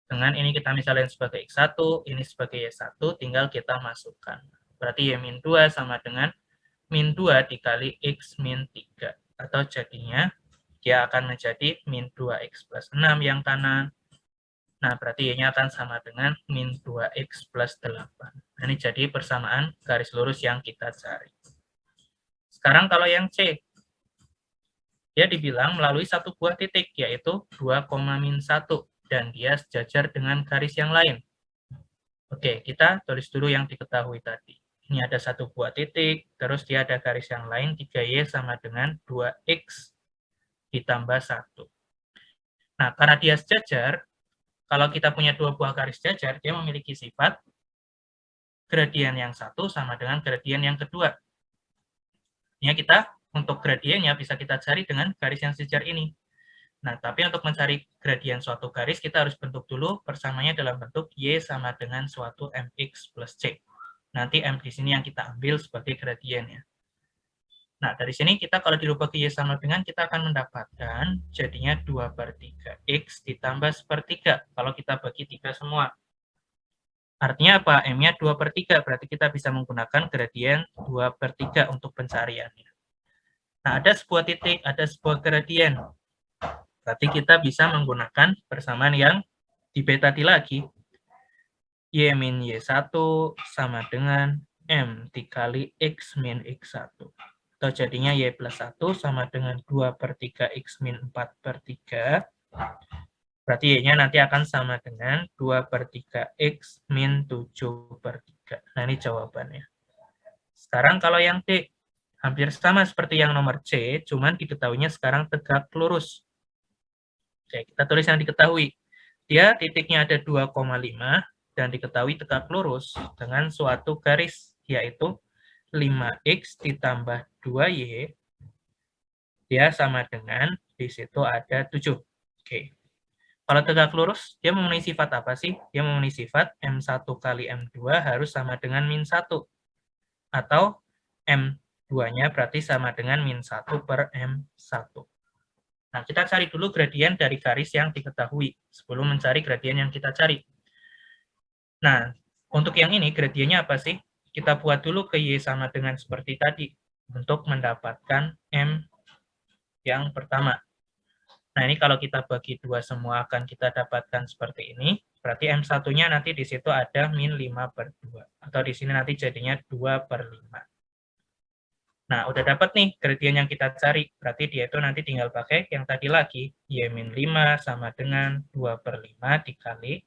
Dengan ini kita misalnya sebagai X1, ini sebagai Y1, tinggal kita masukkan. Berarti Y min 2 sama dengan min 2 dikali X min 3. Atau jadinya, dia akan menjadi min 2X plus 6 yang kanan. Nah, berarti Y-nya akan sama dengan min 2X plus 8. Nah, ini jadi persamaan garis lurus yang kita cari. Sekarang kalau yang C, dia dibilang melalui satu buah titik, yaitu 2,-1, dan dia sejajar dengan garis yang lain. Oke, kita tulis dulu yang diketahui tadi. Ini ada satu buah titik, terus dia ada garis yang lain, 3Y sama dengan 2X ditambah 1. Nah, karena dia sejajar, kalau kita punya dua buah garis jajar, dia memiliki sifat gradien yang satu sama dengan gradien yang kedua. Ini kita untuk gradiennya bisa kita cari dengan garis yang sejajar ini. Nah, tapi untuk mencari gradien suatu garis, kita harus bentuk dulu persamaannya dalam bentuk Y sama dengan suatu MX plus C. Nanti M di sini yang kita ambil sebagai gradiennya. Nah, dari sini kita kalau dirubah ke Y sama dengan, kita akan mendapatkan jadinya 2/3X ditambah 1/3 kalau kita bagi 3 semua. Artinya apa? M-nya 2/3, berarti kita bisa menggunakan gradien 2/3 untuk pencariannya. Nah, ada sebuah titik, ada sebuah gradien. Berarti kita bisa menggunakan persamaan yang di B tadi lagi. Y min Y1 sama dengan M dikali X min X1. Atau jadinya Y plus 1 sama dengan 2/3X min 4/3. Berarti Y-nya nanti akan sama dengan 2/3X min 7/3. Nah, ini jawabannya. Sekarang kalau yang D, hampir sama seperti yang nomor C, cuman diketahuinya sekarang tegak lurus. Oke, kita tulis yang diketahui. Dia titiknya ada 2,5 dan diketahui tegak lurus dengan suatu garis, yaitu 5X ditambah 2Y, dia sama dengan, di situ ada 7. Oke. Kalau tegak lurus, dia memenuhi sifat apa sih? Dia memenuhi sifat M1 kali M2 harus sama dengan min 1. Atau M2-nya berarti sama dengan min 1 per M1. Nah, kita cari dulu gradien dari garis yang diketahui, sebelum mencari gradien yang kita cari. Nah, untuk yang ini, gradiennya apa sih? Kita buat dulu ke Y sama dengan seperti tadi, untuk mendapatkan M yang pertama. Nah, ini kalau kita bagi 2 semua akan kita dapatkan seperti ini. Berarti M1-nya nanti di situ ada min 5/2. Atau di sini nanti jadinya 2/5. Nah, udah dapat nih gradien yang kita cari. Berarti dia itu nanti tinggal pakai yang tadi lagi. Y min 5 sama dengan 2/5 dikali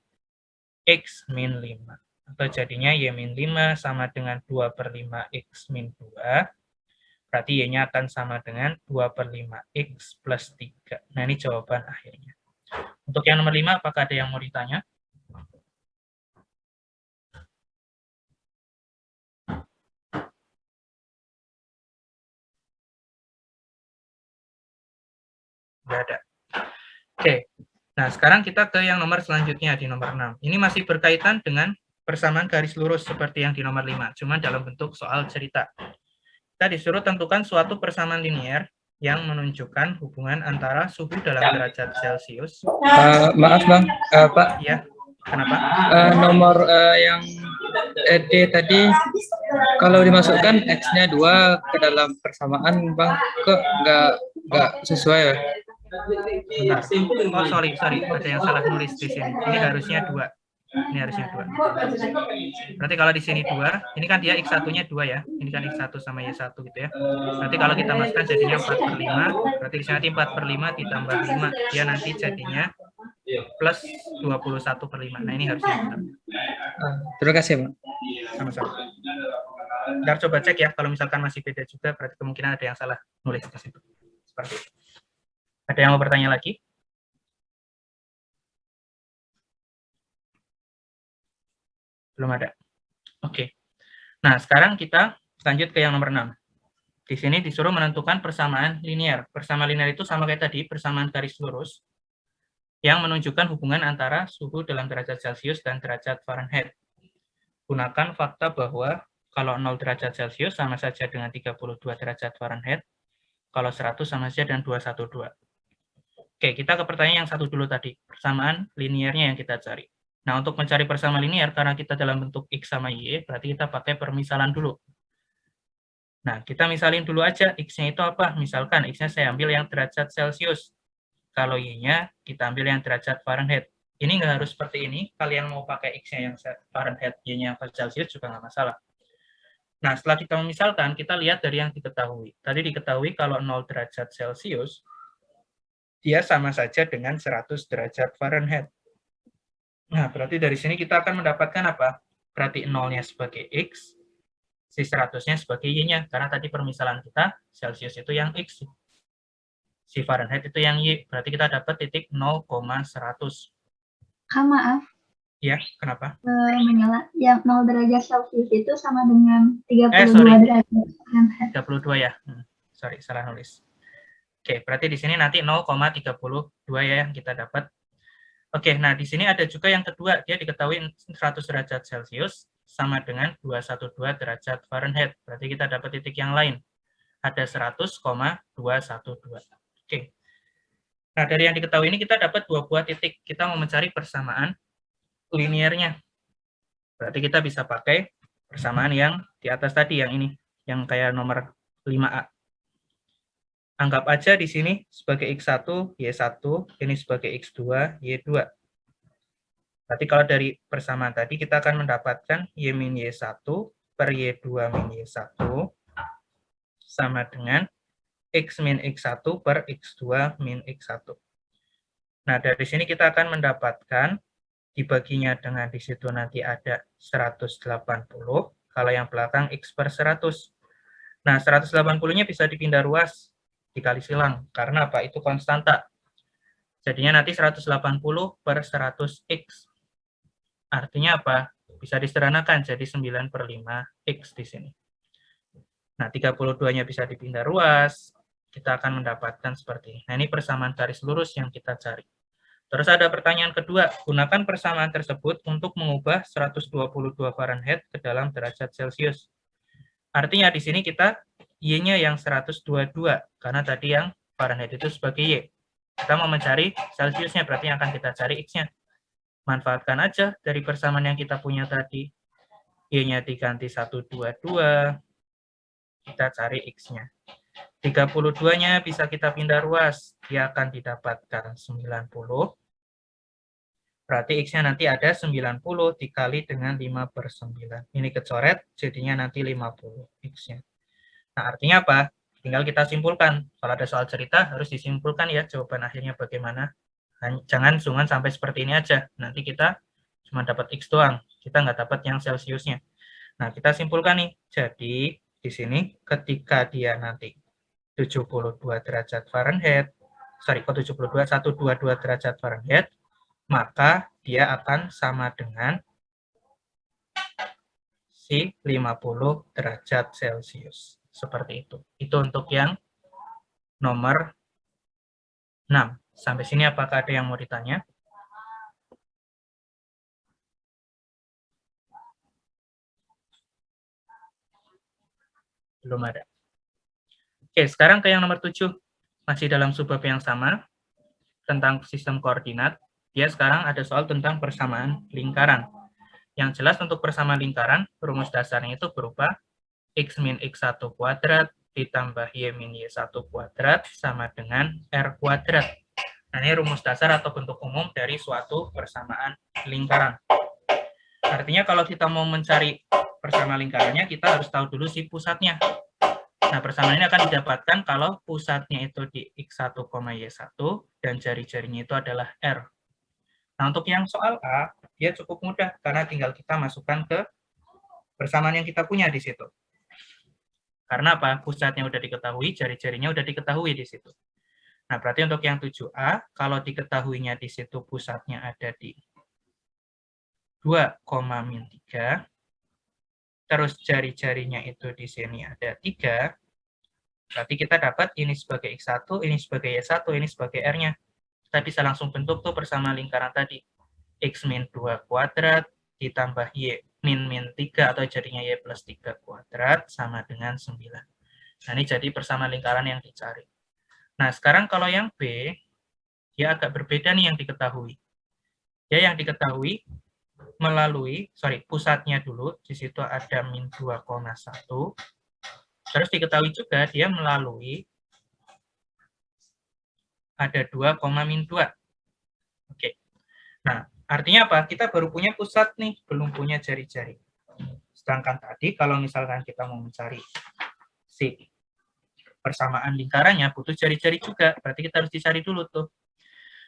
X min 5. Atau jadinya Y min 5 sama dengan 2/5X min 2. Berarti Y-nya akan sama dengan 2/5X plus 3. Nah, ini jawaban akhirnya. Untuk yang nomor 5, apakah ada yang mau ditanya? Nggak ada. Oke. Nah, sekarang kita ke yang nomor selanjutnya, di nomor 6. Ini masih berkaitan dengan persamaan garis lurus seperti yang di nomor 5, cuma dalam bentuk soal cerita. Kita disuruh tentukan suatu persamaan linear yang menunjukkan hubungan antara suhu dalam derajat Celcius.
Maaf Bang, Pak.
Ya, kenapa?
Nomor yang D tadi, kalau dimasukkan X-nya 2 ke dalam persamaan, Bang, kok nggak sesuai ya?
Bentar. Oh, sorry, ada yang salah nulis di sini. Ini harusnya 2. Ini harusnya 2. Berarti kalau di sini 2, ini kan dia X1-nya 2 ya. Ini kan X1 sama Y1 gitu ya. Berarti kalau kita masukkan jadinya 4/5, berarti di sini nanti 4/5 ditambah 5, dia nanti jadinya plus 21/5. Nah, ini harusnya benar.
Terima kasih, Pak.
Sama-sama. Ntar coba cek ya, kalau misalkan masih beda juga, berarti kemungkinan ada yang salah nulis di situ. Seperti itu. Ada yang mau bertanya lagi? Belum ada. Oke. Nah, sekarang kita lanjut ke yang nomor 6. Di sini disuruh menentukan persamaan linear. Persamaan linear itu sama kayak tadi, persamaan garis lurus yang menunjukkan hubungan antara suhu dalam derajat Celcius dan derajat Fahrenheit. Gunakan fakta bahwa kalau 0 derajat Celcius sama saja dengan 32 derajat Fahrenheit, kalau 100 sama saja dengan 212. Oke, kita ke pertanyaan yang satu dulu tadi, persamaan linearnya yang kita cari. Nah, untuk mencari persamaan linear, karena kita dalam bentuk X sama Y, berarti kita pakai permisalan dulu. Nah, kita misalin dulu aja, X-nya itu apa? Misalkan X-nya saya ambil yang derajat Celcius. Kalau Y-nya, kita ambil yang derajat Fahrenheit. Ini nggak harus seperti ini. Kalian mau pakai X-nya yang Fahrenheit, Y-nya yang Celcius juga nggak masalah. Nah, setelah kita memisalkan, kita lihat dari yang diketahui. Tadi diketahui kalau 0 derajat Celcius, dia sama saja dengan 100 derajat Fahrenheit. Nah, berarti dari sini kita akan mendapatkan apa? Berarti 0-nya sebagai X, si 100-nya sebagai Y-nya. Karena tadi permisalan kita, Celsius itu yang X, si Fahrenheit itu yang Y. Berarti kita dapat titik 0,100.
Kak, maaf,
Ya, kenapa?
menyala. Yang 0 derajat Celcius itu sama dengan 32
sorry.
derajat Fahrenheit.
32 ya. Sorry, salah nulis. Oke, berarti di sini nanti 0,32 ya yang kita dapat. Oke, nah di sini ada juga yang kedua, dia diketahui 100 derajat Celcius sama dengan 212 derajat Fahrenheit. Berarti kita dapat titik yang lain. Ada 100,212. Oke. Nah, dari yang diketahui ini kita dapat dua buah titik. Kita mau mencari persamaan linearnya. Berarti kita bisa pakai persamaan yang di atas tadi, yang ini, yang kayak nomor 5A. Anggap aja di sini sebagai X1, Y1, ini sebagai X2, Y2. Berarti kalau dari persamaan tadi, kita akan mendapatkan Y min Y1 per Y2 min Y1 sama dengan X min X1 per X2 min X1. Nah, dari sini kita akan mendapatkan, dibaginya dengan di situ nanti ada 180, kalau yang belakang X per 100. Nah, 180-nya bisa dipindah ruas, dikali silang. Karena apa? Itu konstanta. Jadinya nanti 180 per 100X. Artinya apa? Bisa disederhanakan jadi 9/5X di sini. Nah, 32-nya bisa dipindah ruas. Kita akan mendapatkan seperti ini. Nah, ini persamaan garis lurus yang kita cari. Terus ada pertanyaan kedua. Gunakan persamaan tersebut untuk mengubah 122 Fahrenheit ke dalam derajat Celcius. Artinya di sini kita Y-nya yang 122, karena tadi yang Fahrenheit itu sebagai Y. Kita mau mencari Celsiusnya, berarti yang akan kita cari X-nya. Manfaatkan aja dari persamaan yang kita punya tadi. Y-nya diganti 122, kita cari X-nya. 32-nya bisa kita pindah ruas, dia akan didapatkan 90. Berarti X-nya nanti ada 90 dikali dengan 5/9. Ini kecoret, jadinya nanti 50 X-nya. Nah, artinya apa? Tinggal kita simpulkan. Kalau ada soal cerita, harus disimpulkan ya jawaban akhirnya bagaimana. Jangan cuma sampai seperti ini aja. Nanti kita cuma dapat X doang. Kita nggak dapat yang Celsiusnya. Nah, kita simpulkan nih. Jadi, di sini ketika dia nanti 72 derajat Fahrenheit, sorry, kok 72, 122 derajat Fahrenheit, maka dia akan sama dengan si 50 derajat Celcius. Seperti itu. Itu untuk yang nomor 6. Sampai sini apakah ada yang mau ditanya? Belum ada. Oke, sekarang ke yang nomor 7. Masih dalam subbab yang sama, tentang sistem koordinat. Dia sekarang ada soal tentang persamaan lingkaran. Yang jelas untuk persamaan lingkaran, rumus dasarnya itu berupa X min X1 kuadrat ditambah Y min Y1 kuadrat sama dengan R kuadrat. Nah, ini rumus dasar atau bentuk umum dari suatu persamaan lingkaran. Artinya kalau kita mau mencari persamaan lingkarannya, kita harus tahu dulu si pusatnya. Nah, persamaan ini akan didapatkan kalau pusatnya itu di X1, Y1, dan jari-jarinya itu adalah R. Nah, untuk yang soal A, dia cukup mudah, karena tinggal kita masukkan ke persamaan yang kita punya di situ. Karena apa? Pusatnya udah diketahui, jari-jarinya udah diketahui di situ. Nah, berarti untuk yang 7A, kalau diketahuinya di situ pusatnya ada di 2, min 3, terus jari-jarinya itu di sini ada 3, berarti kita dapat ini sebagai X1, ini sebagai Y1, ini sebagai R-nya. Kita bisa langsung bentuk tuh persamaan lingkaran tadi. X min 2 kuadrat ditambah Y min 3 atau jadinya Y plus 3 kuadrat sama dengan 9. Nah, ini jadi persamaan lingkaran yang dicari. Nah, sekarang kalau yang B, dia agak berbeda nih yang diketahui. Ya, yang diketahui melalui, pusatnya dulu, di situ ada min 2,1. Terus diketahui juga dia melalui ada 2, min 2. Oke. Nah, artinya apa? Kita baru punya pusat nih, belum punya jari-jari. Sedangkan tadi kalau misalkan kita mau mencari si persamaan lingkarannya, butuh jari-jari juga. Berarti kita harus dicari dulu tuh.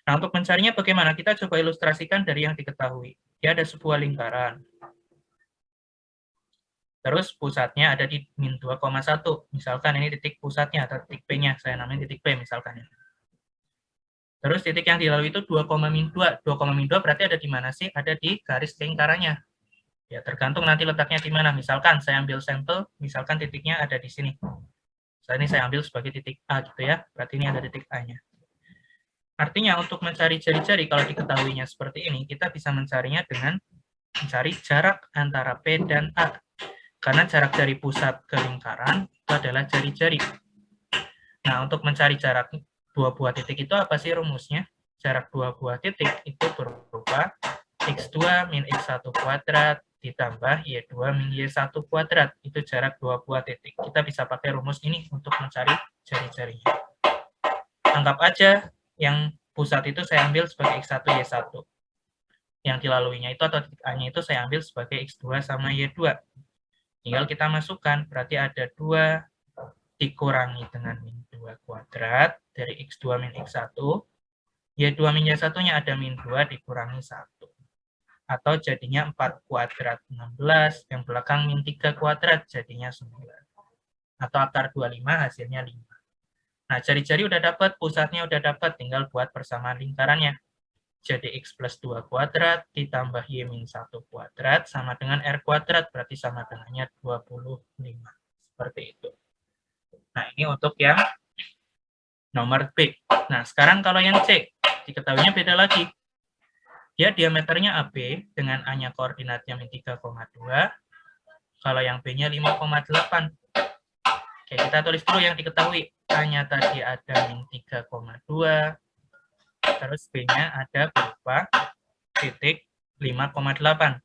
Nah, untuk mencarinya bagaimana? Kita coba ilustrasikan dari yang diketahui. Dia ada sebuah lingkaran. Terus pusatnya ada di min 2,1. Misalkan ini titik pusatnya atau titik P-nya. Saya namain titik P misalkan ya. Terus titik yang dilalui itu 2, min 2. 2, min 2 berarti ada di mana sih? Ada di garis lingkarannya. Ya, tergantung nanti letaknya di mana. Misalkan saya ambil sampel, misalkan titiknya ada di sini. Ini saya ambil sebagai titik A gitu ya. Berarti ini ada titik A-nya. Artinya untuk mencari jari-jari, kalau diketahuinya seperti ini, kita bisa mencarinya dengan mencari jarak antara P dan A. Karena jarak dari pusat ke lingkaran itu adalah jari-jari. Nah, untuk mencari jarak dua buah titik itu apa sih rumusnya? Jarak dua buah titik itu berupa X2 min X1 kuadrat ditambah Y2 min Y1 kuadrat. Itu jarak dua buah titik. Kita bisa pakai rumus ini untuk mencari jari-jarinya. Anggap aja yang pusat itu saya ambil sebagai X1, Y1. Yang dilaluinya itu atau titik A-nya itu saya ambil sebagai X2 sama Y2. Tinggal kita masukkan, berarti ada 2 dikurangi dengan min 2 kuadrat dari X2 min X1. Y2 min Y1-nya ada min 2 dikurangi 1. Atau jadinya 4 kuadrat 16, yang belakang min 3 kuadrat jadinya 9. Atau akar 25 hasilnya 5. Nah, jari-jari udah dapat, pusatnya udah dapat, tinggal buat persamaan lingkarannya. Jadi X plus 2 kuadrat ditambah Y min 1 kuadrat sama dengan R kuadrat, berarti sama dengannya 25. Seperti itu. Nah, ini untuk yang nomor B. Nah, sekarang kalau yang C, diketahuinya beda lagi. Dia diameternya AB dengan A-nya koordinatnya min 3,2. Kalau yang B-nya 5,8. Oke, kita tulis dulu yang diketahui. A-nya tadi ada min 3,2. Terus B-nya ada berupa titik 5,8.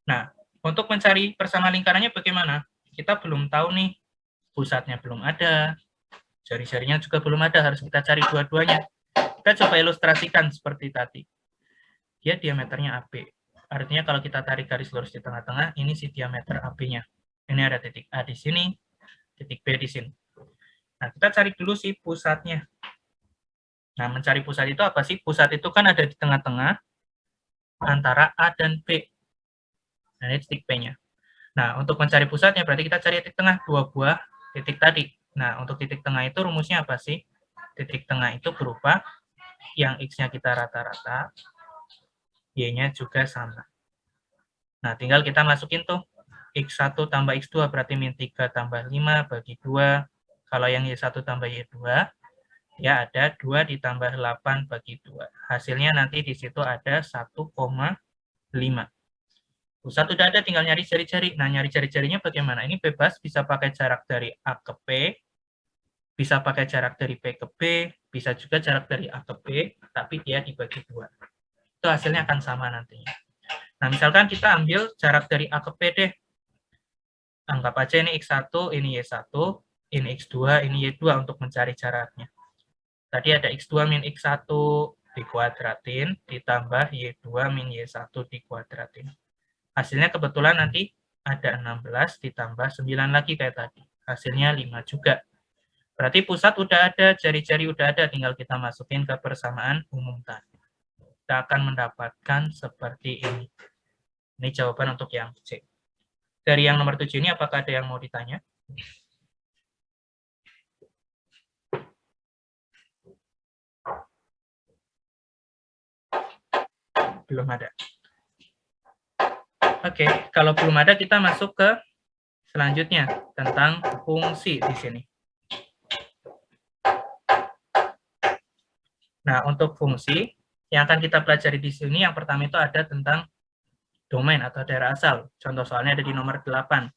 Nah, untuk mencari persamaan lingkarannya bagaimana? Kita belum tahu nih, pusatnya belum ada, jari-jarinya juga belum ada, harus kita cari dua-duanya. Kita coba ilustrasikan seperti tadi. Dia diameternya AB. Artinya kalau kita tarik garis lurus di tengah-tengah, ini si diameter AB-nya. Ini ada titik A di sini, titik B di sini. Nah, kita cari dulu si pusatnya. Nah, mencari pusat itu apa sih? Pusat itu kan ada di tengah-tengah antara A dan B. Nah, ini titik P-nya. Nah, untuk mencari pusatnya berarti kita cari titik tengah, 2 buah titik tadi. Nah, untuk titik tengah itu rumusnya apa sih? Titik tengah itu berupa yang X-nya kita rata-rata, Y-nya juga sama. Nah, tinggal kita masukin tuh X1 tambah X2 berarti min 3 tambah 5 bagi 2. Kalau yang Y1 tambah Y2, ya ada 2 ditambah 8 bagi 2. Hasilnya nanti di situ ada 1,5. Pusat udah ada, tinggal nyari jari-jari. Nah, nyari jari-jarinya bagaimana? Ini bebas, bisa pakai jarak dari A ke P, bisa pakai jarak dari P ke B, bisa juga jarak dari A ke B, tapi dia dibagi 2. Itu hasilnya akan sama nantinya. Nah, misalkan kita ambil jarak dari A ke P deh. Anggap aja ini X1, ini Y1, ini X2, ini Y2 untuk mencari jaraknya. Tadi ada X2 min X1, dikuadratin ditambah Y2 min Y1 dikuadratin. Hasilnya kebetulan nanti ada 16 ditambah 9 lagi kayak tadi. Hasilnya 5 juga. Berarti pusat udah ada, jari-jari udah ada, tinggal kita masukin ke persamaan umum tadi. Kita akan mendapatkan seperti ini. Ini jawaban untuk yang C. Dari yang nomor 7 ini, apakah ada yang mau ditanya? Belum ada. Oke, kalau belum ada, kita masuk ke selanjutnya, tentang fungsi di sini. Nah, untuk fungsi, yang akan kita pelajari di sini, yang pertama itu ada tentang domain atau daerah asal. Contoh soalnya ada di nomor 8.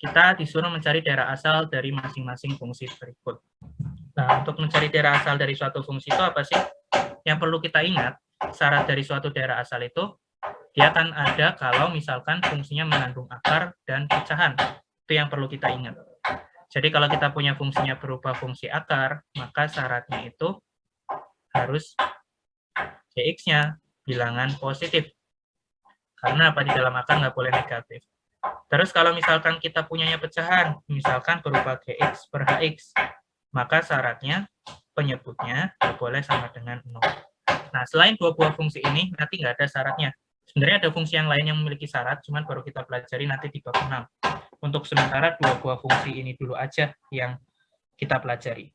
Kita disuruh mencari daerah asal dari masing-masing fungsi berikut. Nah, untuk mencari daerah asal dari suatu fungsi itu apa sih? Yang perlu kita ingat, syarat dari suatu daerah asal itu, dia akan ada kalau misalkan fungsinya mengandung akar dan pecahan. Itu yang perlu kita ingat. Jadi kalau kita punya fungsinya berupa fungsi akar, maka syaratnya itu harus Cx-nya bilangan positif. Karena apa, di dalam akar nggak boleh negatif. Terus kalau misalkan kita punyanya pecahan, misalkan berupa Gx per Hx, maka syaratnya penyebutnya nggak boleh sama dengan 0. Nah, selain dua buah fungsi ini, nanti nggak ada syaratnya. Sebenarnya ada fungsi yang lain yang memiliki syarat, cuman baru kita pelajari nanti di bab 6. Untuk sementara dua buah fungsi ini dulu aja yang kita pelajari.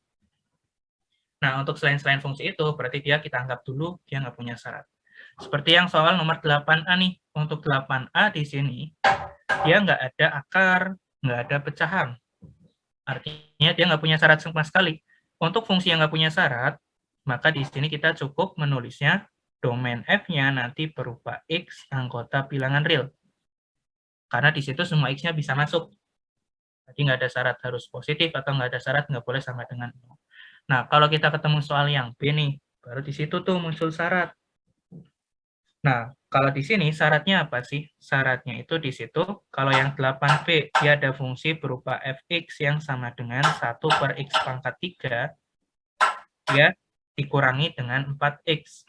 Nah, untuk selain fungsi itu, berarti dia kita anggap dulu dia nggak punya syarat. Seperti yang soal nomor 8A nih. Untuk 8A di sini, dia nggak ada akar, nggak ada pecahan. Artinya dia nggak punya syarat sama sekali. Untuk fungsi yang nggak punya syarat, maka di sini kita cukup menulisnya domain F-nya nanti berupa X anggota bilangan real. Karena di situ semua X-nya bisa masuk. Jadi nggak ada syarat harus positif atau nggak ada syarat nggak boleh sama dengan 0. Nah, kalau kita ketemu soal yang B nih, baru di situ tuh muncul syarat. Nah, kalau di sini syaratnya apa sih? Syaratnya itu di situ, kalau yang 8B, dia ada fungsi berupa fx yang sama dengan 1 per x pangkat 3, dia dikurangi dengan 4x.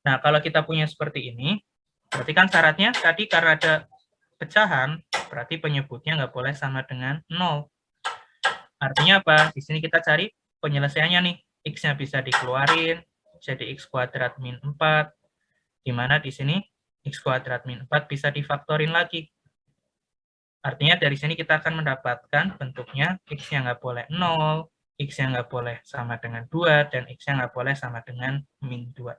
Nah, kalau kita punya seperti ini, berarti kan syaratnya tadi karena ada pecahan, berarti penyebutnya nggak boleh sama dengan 0. Artinya apa? Di sini kita cari penyelesaiannya nih. X-nya bisa dikeluarin, jadi x kuadrat min 4, di mana di sini x kuadrat min 4 bisa difaktorin lagi. Artinya dari sini kita akan mendapatkan bentuknya x-nya nggak boleh 0, x-nya nggak boleh sama dengan 2, dan x-nya nggak boleh sama dengan min 2.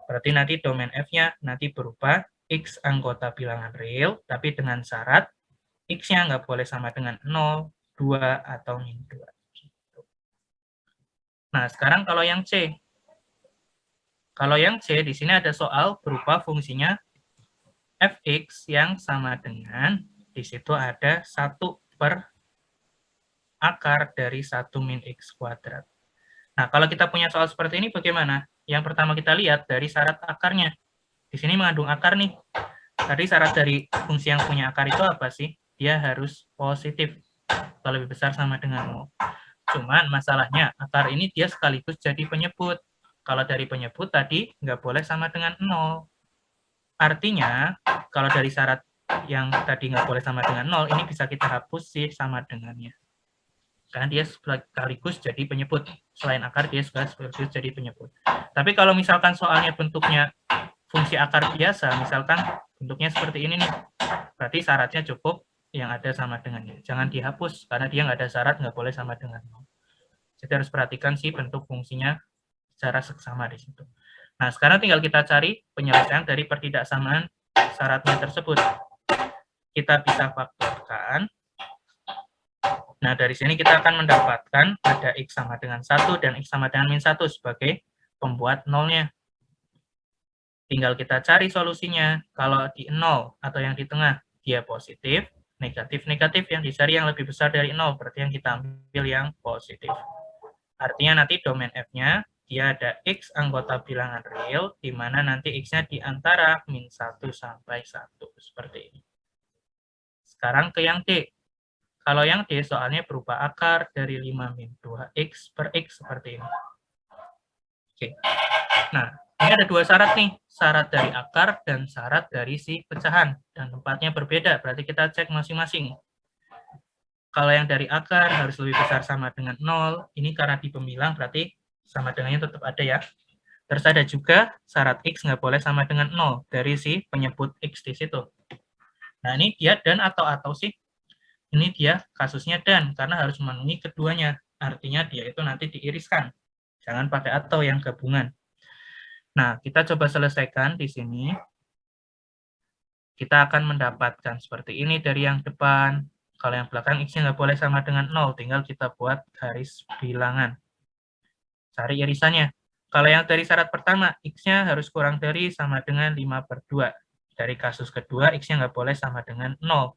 Berarti nanti domain F-nya nanti berupa x anggota bilangan real, tapi dengan syarat x-nya nggak boleh sama dengan 0, 2, atau min 2. Nah, sekarang kalau yang C. Kalau yang C, di sini ada soal berupa fungsinya fx yang sama dengan, di situ ada 1 per akar dari 1 min x kuadrat. Nah, kalau kita punya soal seperti ini bagaimana? Yang pertama kita lihat dari syarat akarnya. Di sini mengandung akar nih. Tadi syarat dari fungsi yang punya akar itu apa sih? Dia harus positif atau lebih besar sama dengan 0. Cuman masalahnya akar ini dia sekaligus jadi penyebut. Kalau dari penyebut tadi nggak boleh sama dengan 0. Artinya kalau dari syarat yang tadi nggak boleh sama dengan 0, ini bisa kita hapus sih sama dengannya. Karena dia sekaligus jadi penyebut. Selain akar dia sekaligus jadi penyebut. Tapi kalau misalkan soalnya bentuknya fungsi akar biasa, misalkan bentuknya seperti ini nih, berarti syaratnya cukup yang ada sama dengannya. Jangan dihapus, karena dia nggak ada syarat, nggak boleh sama dengan 0. Jadi harus perhatikan sih bentuk fungsinya secara seksama di situ. Nah, sekarang tinggal kita cari penyelesaian dari pertidaksamaan syaratnya tersebut. Kita bisa faktorkan. Nah, dari sini kita akan mendapatkan ada x sama dengan 1 dan x sama dengan min 1 sebagai pembuat nolnya. Tinggal kita cari solusinya. Kalau di 0 atau yang di tengah, dia positif, negatif, yang dicari yang lebih besar dari 0, berarti yang kita ambil yang positif. Artinya nanti domain F-nya, dia ada x anggota bilangan real, di mana nanti x-nya di antara min 1 sampai 1, seperti ini. Sekarang ke yang D. Kalau yang D soalnya berupa akar dari 5 min 2x per x, seperti ini. Oke. Nah, ini ada dua syarat nih, syarat dari akar dan syarat dari si pecahan, dan tempatnya berbeda, berarti kita cek masing-masing. Kalau yang dari akar harus lebih besar sama dengan 0, ini karena di pembilang berarti sama dengannya tetap ada ya. Terus ada juga syarat X nggak boleh sama dengan 0 dari si penyebut X di situ. Nah, ini dia dan atau sih. Ini dia kasusnya dan, karena harus memenuhi keduanya. Artinya dia itu nanti diiriskan. Jangan pakai atau yang gabungan. Nah, kita coba selesaikan di sini. Kita akan mendapatkan seperti ini dari yang depan. Kalau yang belakang X-nya nggak boleh sama dengan 0, tinggal kita buat garis bilangan. Cari irisannya. Kalau yang dari syarat pertama, X-nya harus kurang dari sama dengan 5/2. Dari kasus kedua, X-nya nggak boleh sama dengan 0.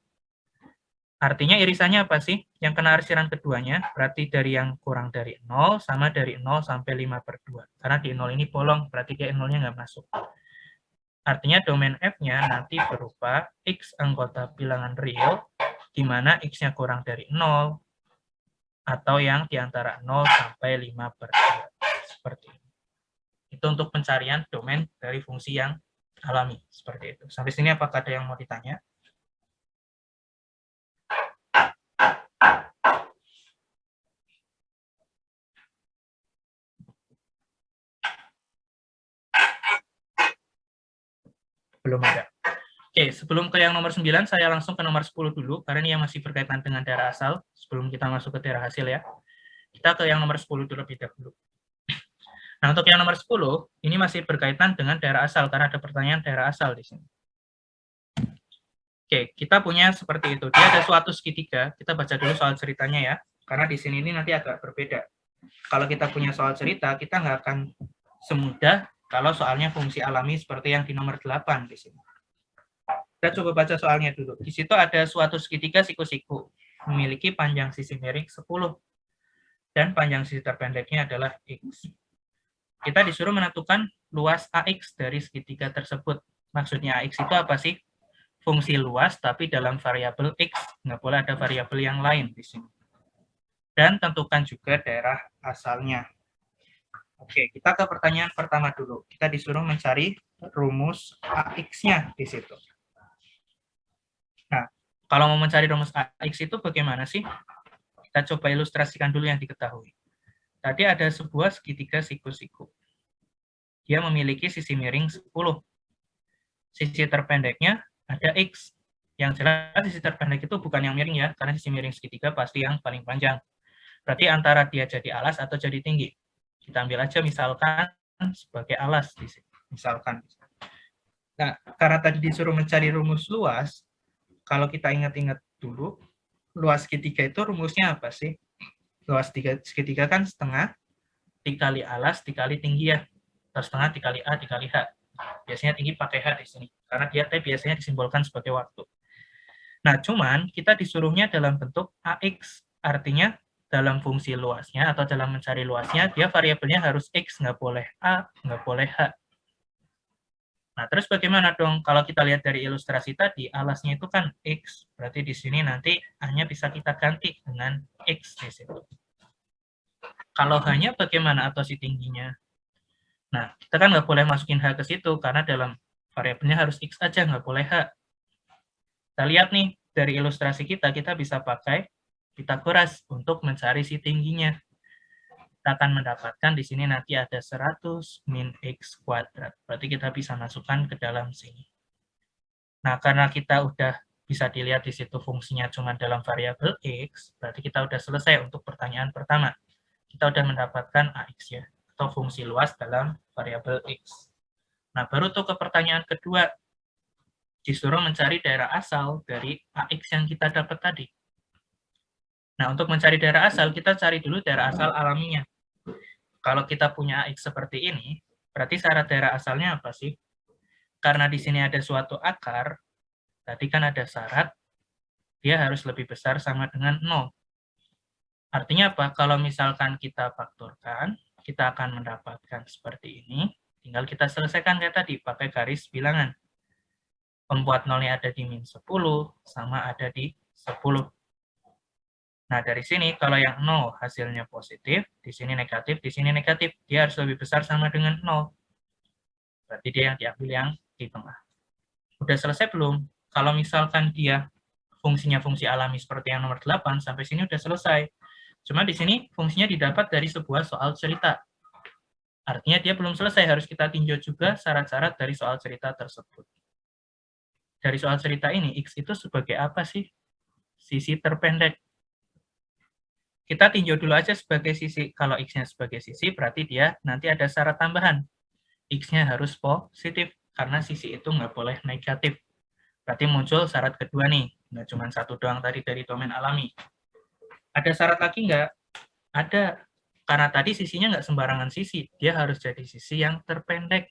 Artinya irisannya apa sih? Yang kena arsiran keduanya, berarti dari yang kurang dari 0 sama dari 0 sampai 5/2. Karena di 0 ini bolong, berarti dia 0-nya nggak masuk. Artinya domain F-nya nanti berupa X anggota bilangan real, di mana X-nya kurang dari 0, atau yang di antara 0 sampai 5/2. Seperti ini. Itu untuk pencarian domain dari fungsi yang alami. Seperti itu. Sampai sini apakah ada yang mau ditanya? Belum ada. Oke, sebelum ke yang nomor 9, saya langsung ke nomor 10 dulu, karena ini yang masih berkaitan dengan daerah asal, sebelum kita masuk ke daerah hasil ya. Kita ke yang nomor 10 terlebih dahulu. Nah, untuk yang nomor 10, ini masih berkaitan dengan daerah asal, karena ada pertanyaan daerah asal di sini. Oke, kita punya seperti itu. Dia ada suatu segitiga, kita baca dulu soal ceritanya ya, karena di sini ini nanti agak berbeda. Kalau kita punya soal cerita, kita nggak akan semudah kalau soalnya fungsi alami seperti yang di nomor 8 di sini. Kita coba baca soalnya dulu. Di situ ada suatu segitiga siku-siku, memiliki panjang sisi miring 10, dan panjang sisi terpendeknya adalah X. Kita disuruh menentukan luas AX dari segitiga tersebut. Maksudnya AX itu apa sih? Fungsi luas, tapi dalam variabel X. Nggak boleh ada variabel yang lain di sini. Dan tentukan juga daerah asalnya. Oke, kita ke pertanyaan pertama dulu. Kita disuruh mencari rumus AX-nya di situ. Nah, kalau mau mencari rumus AX itu bagaimana sih? Kita coba ilustrasikan dulu yang diketahui. Tadi ada sebuah segitiga siku-siku. Dia memiliki sisi miring 10. Sisi terpendeknya ada X. Yang jelas sisi terpendek itu bukan yang miring ya, karena sisi miring segitiga pasti yang paling panjang. Berarti antara dia jadi alas atau jadi tinggi. Kita ambil aja misalkan sebagai alas di sini. Misalkan. Nah, karena tadi disuruh mencari rumus luas, kalau kita ingat-ingat dulu, luas segitiga itu rumusnya apa sih? Luas segitiga kan setengah dikali alas dikali tinggi ya. Atau setengah dikali A dikali H. Biasanya tinggi pakai H di sini. Karena dia T biasanya disimbolkan sebagai waktu. Nah, cuman kita disuruhnya dalam bentuk AX. Artinya dalam fungsi luasnya atau dalam mencari luasnya, dia variabelnya harus X, nggak boleh A, nggak boleh H. Nah, terus bagaimana dong kalau kita lihat dari ilustrasi tadi, alasnya itu kan X, berarti di sini nanti hanya bisa kita ganti dengan X di situ. Kalau hanya bagaimana atau si tingginya? Nah, kita kan nggak boleh masukin H ke situ, karena dalam variabelnya harus X aja, nggak boleh H. Kita lihat nih, dari ilustrasi kita bisa pakai Pitagoras untuk mencari si tingginya. Kita akan mendapatkan di sini nanti ada 100 min X kuadrat. Berarti kita bisa masukkan ke dalam sini. Nah, karena kita udah bisa dilihat di situ fungsinya cuma dalam variabel X, berarti kita udah selesai untuk pertanyaan pertama. Kita udah mendapatkan AX ya, atau fungsi luas dalam variabel X. Nah, baru tuh ke pertanyaan kedua. Disuruh mencari daerah asal dari AX yang kita dapat tadi. Nah, untuk mencari daerah asal, kita cari dulu daerah asal alaminya. Kalau kita punya AX seperti ini, berarti syarat daerah asalnya apa sih? Karena di sini ada suatu akar, tadi kan ada syarat, dia harus lebih besar sama dengan 0. Artinya apa? Kalau misalkan kita faktorkan, kita akan mendapatkan seperti ini, tinggal kita selesaikan kayak tadi, pakai garis bilangan. Pembuat nolnya ada di min 10, sama ada di 10. Nah, dari sini kalau yang 0 hasilnya positif, di sini negatif, dia harus lebih besar sama dengan 0. Berarti dia yang diambil yang di tengah. Udah selesai belum? Kalau misalkan dia fungsinya fungsi alami seperti yang nomor 8, sampai sini udah selesai. Cuma di sini fungsinya didapat dari sebuah soal cerita. Artinya dia belum selesai, harus kita tinjau juga syarat-syarat dari soal cerita tersebut. Dari soal cerita ini, X itu sebagai apa sih? Sisi terpendek. Kita tinjau dulu aja sebagai sisi. Kalau X-nya sebagai sisi, berarti dia nanti ada syarat tambahan. X-nya harus positif, karena sisi itu nggak boleh negatif. Berarti muncul syarat kedua nih. Nggak cuma satu doang tadi dari domain alami. Ada syarat lagi nggak? Ada. Karena tadi sisinya nggak sembarangan sisi. Dia harus jadi sisi yang terpendek.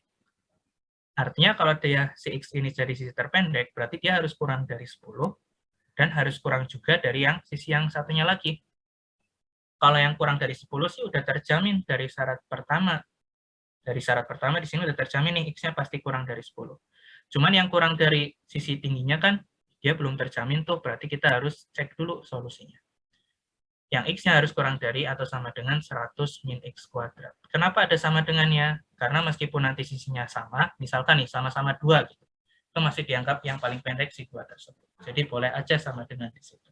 Artinya kalau dia si X ini jadi sisi terpendek, berarti dia harus kurang dari 10, dan harus kurang juga dari yang sisi yang satunya lagi. Kalau yang kurang dari 10 sih udah terjamin dari syarat pertama. Dari syarat pertama di sini udah terjamin nih, X-nya pasti kurang dari 10. Cuman yang kurang dari sisi tingginya kan, dia belum terjamin tuh, berarti kita harus cek dulu solusinya. Yang X-nya harus kurang dari atau sama dengan 100 min X kuadrat. Kenapa ada sama dengannya? Karena meskipun nanti sisinya sama, misalkan nih sama-sama 2, gitu, itu masih dianggap yang paling pendek si 2 tersebut. Jadi boleh aja sama dengan di situ.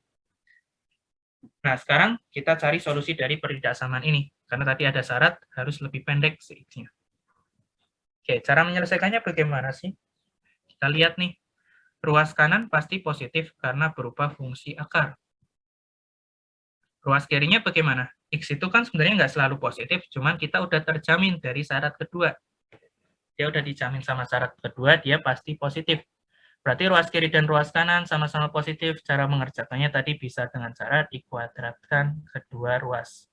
Nah, sekarang kita cari solusi dari pertidaksamaan ini. Karena tadi ada syarat harus lebih pendek si X-nya. Oke, cara menyelesaikannya bagaimana sih? Kita lihat nih. Ruas kanan pasti positif karena berupa fungsi akar. Ruas kirinya bagaimana? X itu kan sebenarnya nggak selalu positif, cuman kita udah terjamin dari syarat kedua. Dia udah dijamin sama syarat kedua, dia pasti positif. Berarti ruas kiri dan ruas kanan sama-sama positif. Cara mengerjakannya tadi bisa dengan cara dikuadratkan kedua ruas.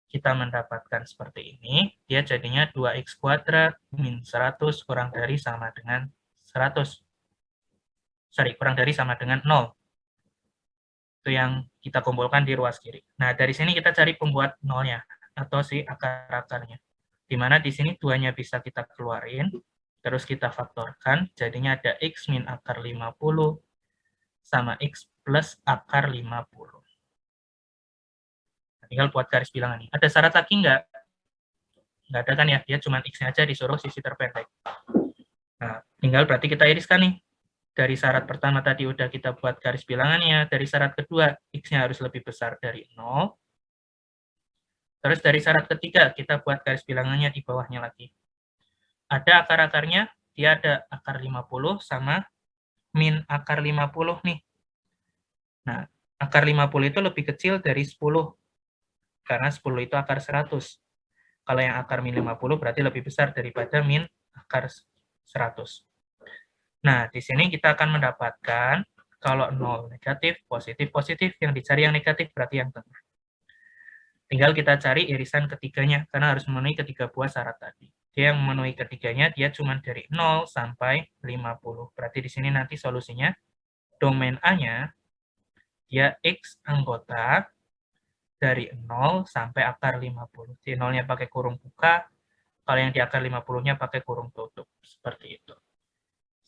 Kita mendapatkan seperti ini. Dia jadinya 2x kuadrat min 100 kurang dari sama dengan 100. Kurang dari sama dengan 0. Itu yang kita kumpulkan di ruas kiri. Nah, dari sini kita cari pembuat nolnya, atau si akar-akarnya. Di mana di sini 2-nya bisa kita keluarin, terus kita faktorkan, jadinya ada X min akar 50 sama X plus akar 50. Nah, tinggal buat garis bilangan nih. Ada syarat lagi nggak? Nggak ada kan ya, dia cuma X-nya aja disuruh sisi terpendek. Nah, tinggal berarti kita iriskan nih. Dari syarat pertama tadi udah kita buat garis bilangannya, dari syarat kedua, X-nya harus lebih besar dari 0. Terus dari syarat ketiga, kita buat garis bilangannya di bawahnya lagi. Ada akar-akarnya, dia ada akar 50 sama min akar 50 nih. Nah, akar 50 itu lebih kecil dari 10, karena 10 itu akar 100. Kalau yang akar min 50 berarti lebih besar daripada min akar 100. Nah, di sini kita akan mendapatkan kalau 0 negatif, positif, yang dicari yang negatif berarti yang tengah. Tinggal kita cari irisan ketiganya, karena harus memenuhi ketiga buah syarat tadi. Dia yang memenuhi ketiganya, dia cuma dari 0 sampai 50. Berarti di sini nanti solusinya, domain A-nya, dia X anggota dari 0 sampai akar 50. Di 0-nya pakai kurung buka, kalau yang di akar 50-nya pakai kurung tutup. Seperti itu.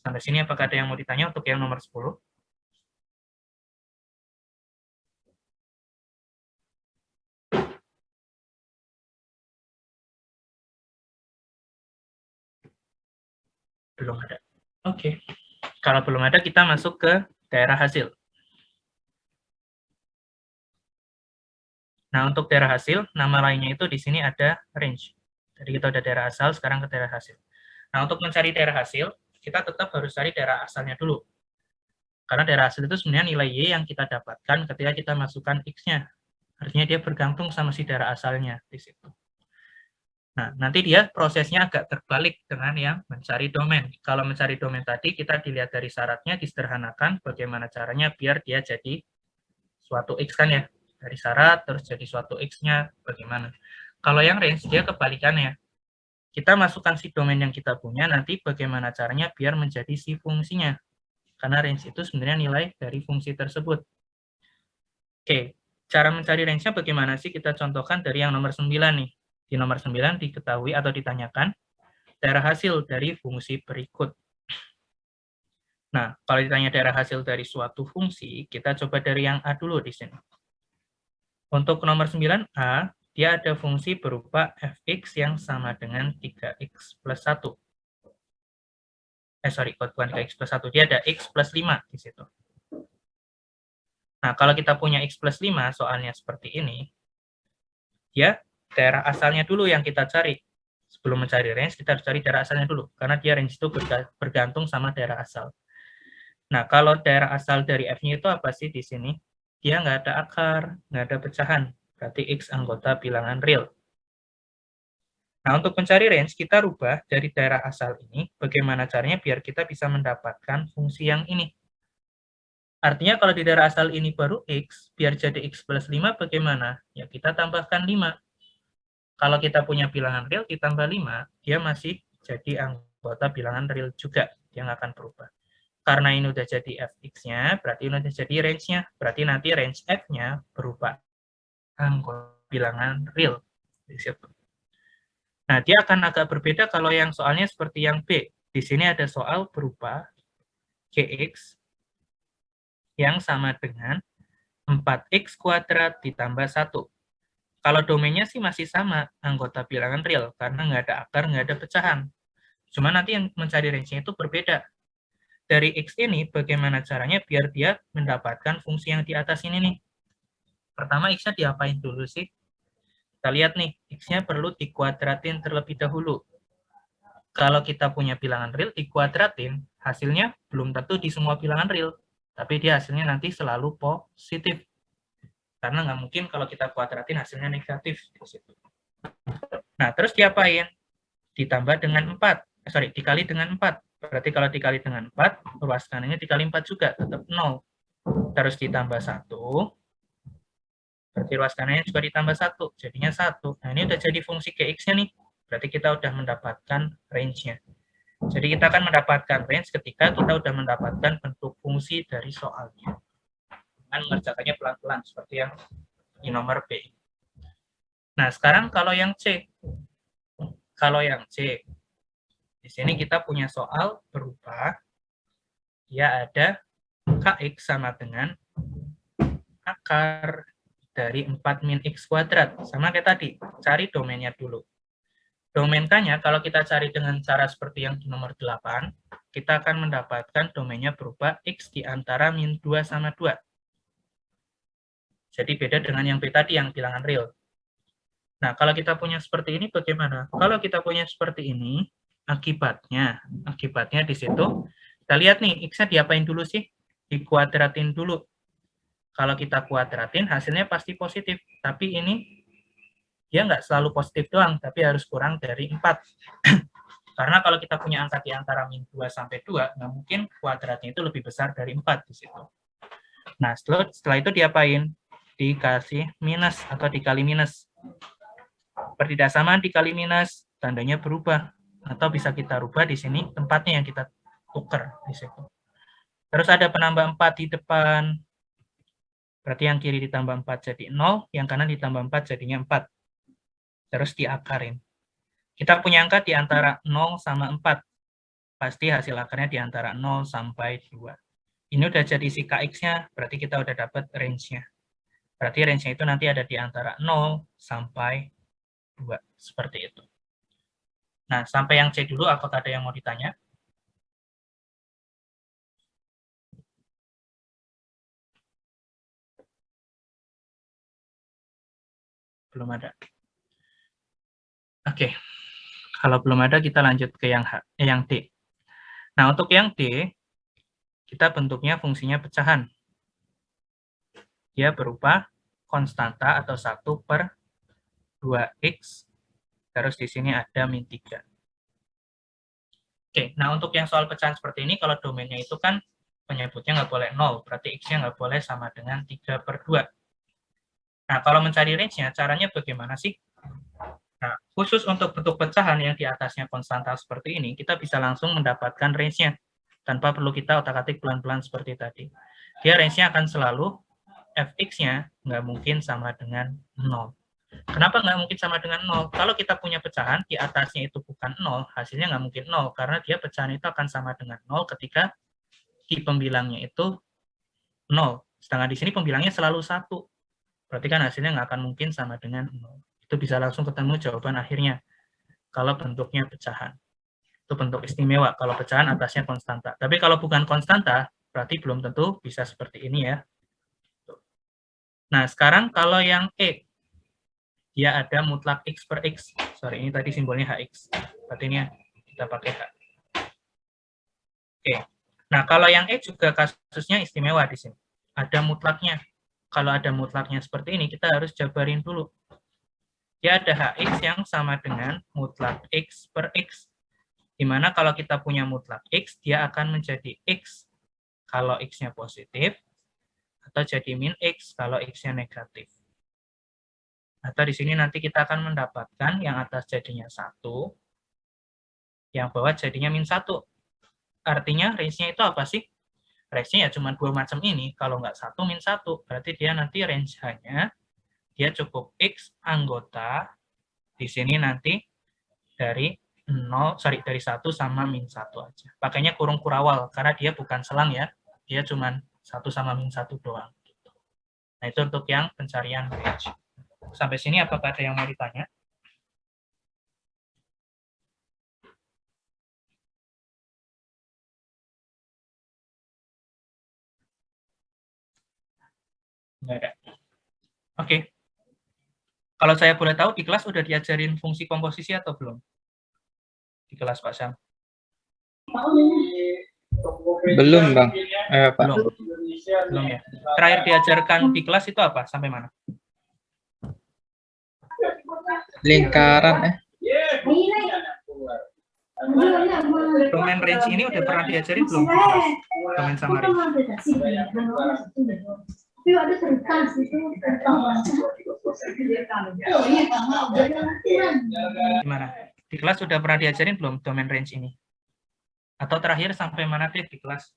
Sampai sini apakah ada yang mau ditanya untuk yang nomor 10? Belum ada. Oke. Kalau belum ada, kita masuk ke daerah hasil. Nah, untuk daerah hasil, nama lainnya itu di sini ada range. Jadi kita udah daerah asal, sekarang ke daerah hasil. Nah, untuk mencari daerah hasil, kita tetap harus cari daerah asalnya dulu. Karena daerah hasil itu sebenarnya nilai Y yang kita dapatkan ketika kita masukkan X-nya. Artinya dia bergantung sama si daerah asalnya di situ. Nah, nanti dia prosesnya agak terbalik dengan yang mencari domain. Kalau mencari domain tadi, kita dilihat dari syaratnya, disederhanakan bagaimana caranya biar dia jadi suatu X kan ya. Dari syarat, terus jadi suatu X-nya, bagaimana. Kalau yang range, dia kebalikannya. Kita masukkan si domain yang kita punya, nanti bagaimana caranya biar menjadi si fungsinya. Karena range itu sebenarnya nilai dari fungsi tersebut. Oke, cara mencari range-nya bagaimana sih? Kita contohkan dari yang nomor 9 nih. Di nomor 9 diketahui atau ditanyakan daerah hasil dari fungsi berikut. Nah, kalau ditanya daerah hasil dari suatu fungsi, kita coba dari yang A dulu di sini. Untuk nomor 9A, dia ada fungsi berupa fx yang sama dengan 3x plus 1. Bukan 3x plus 1, dia ada x plus 5 di situ. Nah, kalau kita punya x plus 5, soalnya seperti ini, ya daerah asalnya dulu yang kita cari. Sebelum mencari range, kita harus cari daerah asalnya dulu, karena dia range itu bergantung sama daerah asal. Nah, kalau daerah asal dari f-nya itu apa sih di sini? Dia nggak ada akar, nggak ada pecahan. Berarti x anggota bilangan real. Nah, untuk mencari range, kita rubah dari daerah asal ini, bagaimana caranya biar kita bisa mendapatkan fungsi yang ini. Artinya kalau di daerah asal ini baru x, biar jadi x plus 5 bagaimana? Ya kita tambahkan 5. Kalau kita punya bilangan real ditambah 5, dia masih jadi anggota bilangan real juga, dia nggak akan berubah. Karena ini udah jadi fx-nya, berarti ini udah jadi range-nya. Berarti nanti range f-nya berubah anggota bilangan real. Di situ. Nah, dia akan agak berbeda kalau yang soalnya seperti yang B. Di sini ada soal berupa Gx yang sama dengan 4x kuadrat ditambah 1. Kalau domainnya sih masih sama, anggota bilangan real, karena nggak ada akar, nggak ada pecahan. Cuma nanti yang mencari range-nya itu berbeda. Dari x ini, bagaimana caranya biar dia mendapatkan fungsi yang di atas ini nih. Pertama, x-nya diapain dulu sih? Kita lihat nih, x-nya perlu dikuadratin terlebih dahulu. Kalau kita punya bilangan real, dikuadratin, hasilnya belum tentu di semua bilangan real. Tapi dia hasilnya nanti selalu positif. Karena nggak mungkin kalau kita kuadratin hasilnya negatif. Nah, terus diapain? Ditambah dengan 4. Dikali dengan 4. Berarti kalau dikali dengan 4, ruas kanannya dikali 4 juga, tetap 0. Terus ditambah 1. Berarti ruas kanannya juga ditambah 1, jadinya 1. Nah, ini udah jadi fungsi Gx-nya nih. Berarti kita udah mendapatkan range-nya. Jadi kita akan mendapatkan range ketika kita udah mendapatkan bentuk fungsi dari soalnya. Dan mengerjakannya pelan-pelan, seperti yang di nomor B. Nah, sekarang kalau yang C. Kalau yang C, di sini kita punya soal berupa, ya ada Kx sama dengan akar dari 4 min x kuadrat. Sama kayak tadi, cari domainnya dulu. Domain K-nya, kalau kita cari dengan cara seperti yang di nomor 8, kita akan mendapatkan domainnya berupa x di antara min 2 sama 2. Jadi beda dengan yang B tadi, yang bilangan real. Nah, kalau kita punya seperti ini bagaimana? Kalau kita punya seperti ini, akibatnya di situ, kita lihat nih, x-nya diapain dulu sih? Dikuadratin dulu. Kalau kita kuadratin, hasilnya pasti positif. Tapi ini, dia nggak selalu positif doang, tapi harus kurang dari 4. Karena kalau kita punya angka di antara min 2 sampai 2, nggak mungkin kuadratnya itu lebih besar dari 4 di situ. Nah, setelah itu diapain? Dikasih minus atau dikali minus. Pertidaksamaan dikali minus, tandanya berubah. Atau bisa kita rubah di sini, tempatnya yang kita tukar di situ. Terus ada penambah 4 di depan. Berarti yang kiri ditambah 4 jadi 0, yang kanan ditambah 4 jadinya 4. Terus diakarin. Kita punya angka di antara 0 sama 4. Pasti hasil akarnya di antara 0 sampai 2. Ini udah jadi si Kx-nya, berarti kita udah dapat range-nya. Berarti range-nya itu nanti ada di antara 0 sampai 2. Seperti itu. Nah, sampai yang C dulu, apakah ada yang mau ditanya? Belum ada. Oke. Kalau belum ada, kita lanjut ke yang D. Nah, untuk yang D, kita bentuknya fungsinya pecahan. Dia berupa konstanta atau 1 per 2x, terus di sini ada min 3. Oke, nah untuk yang soal pecahan seperti ini, kalau domainnya itu kan penyebutnya nggak boleh 0, berarti x-nya nggak boleh sama dengan 3 per 2. Nah, kalau mencari range-nya, caranya bagaimana sih? Nah, khusus untuk bentuk pecahan yang di atasnya konstanta seperti ini, kita bisa langsung mendapatkan range-nya, tanpa perlu kita otak-atik pelan-pelan seperti tadi. Dia range-nya akan selalu fx-nya nggak mungkin sama dengan 0. Kenapa nggak mungkin sama dengan 0? Kalau kita punya pecahan, di atasnya itu bukan 0, hasilnya nggak mungkin 0, karena dia pecahan itu akan sama dengan 0 ketika di pembilangnya itu 0. Sedangkan di sini pembilangnya selalu 1. Berarti kan hasilnya nggak akan mungkin sama dengan 0. Itu bisa langsung ketemu jawaban akhirnya kalau bentuknya pecahan. Itu bentuk istimewa, kalau pecahan atasnya konstanta. Tapi kalau bukan konstanta, berarti belum tentu bisa seperti ini ya. Nah, sekarang kalau yang E, dia ada mutlak X per X. Sorry, ini tadi simbolnya HX. Berarti ini kita pakai H. Oke. Nah, kalau yang E juga kasusnya istimewa di sini. Ada mutlaknya. Kalau ada mutlaknya seperti ini, kita harus jabarin dulu. Dia ada HX yang sama dengan mutlak X per X. Dimana kalau kita punya mutlak X, dia akan menjadi X kalau X-nya positif, atau jadi min X kalau X-nya negatif. Atau di sini nanti kita akan mendapatkan yang atas jadinya 1, yang bawah jadinya min 1. Artinya range-nya itu apa sih? Range-nya ya cuma 2 macam ini, kalau nggak 1 min 1. Berarti dia nanti range-nya, dia cukup X anggota, di sini nanti dari 1 sama min 1 aja. Pakainya kurung kurawal, karena dia bukan selang ya, dia cuma 1 sama min 1 doang. Nah, itu untuk yang pencarian range. Sampai sini apakah ada yang mau ditanya? Nggak ada. Oke. Kalau saya boleh tahu, di kelas udah diajarin fungsi komposisi atau belum? Di kelas Pak Syam?
Belum, Bang. Pak.
Belum ya. Terakhir diajarkan di kelas itu apa? Sampai mana?
Lingkaran,
Domain range ini udah pernah diajarin belum di kelas? Domain sama range. Gimana? Di kelas sudah pernah diajarin belum domain range ini? Atau terakhir sampai mana di kelas?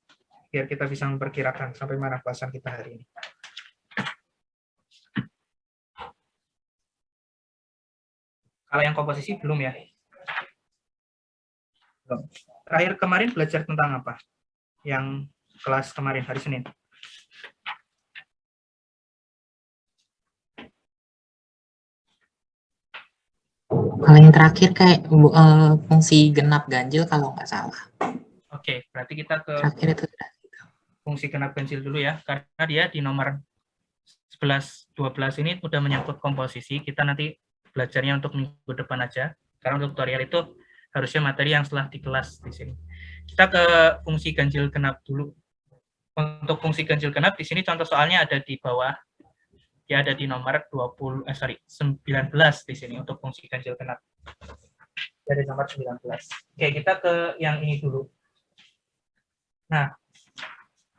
Biar kita bisa memperkirakan sampai mana kelasan kita hari ini. Kalau yang komposisi belum ya? Belum. Terakhir kemarin belajar tentang apa? Yang kelas kemarin hari Senin.
Paling terakhir kayak fungsi genap ganjil kalau nggak salah.
Oke, berarti kita ke
Terakhir itu
fungsi genap ganjil dulu ya, karena dia di nomor 11, 12 ini udah menyangkut komposisi. Kita nanti belajarnya untuk minggu depan aja, karena untuk tutorial itu harusnya materi yang setelah di kelas di sini. Kita ke fungsi ganjil genap dulu. Untuk fungsi ganjil genap di sini contoh soalnya ada di bawah. Dia ada di nomor 19 di sini untuk fungsi ganjil genap. Dari nomor 19. Oke, kita ke yang ini dulu. Nah,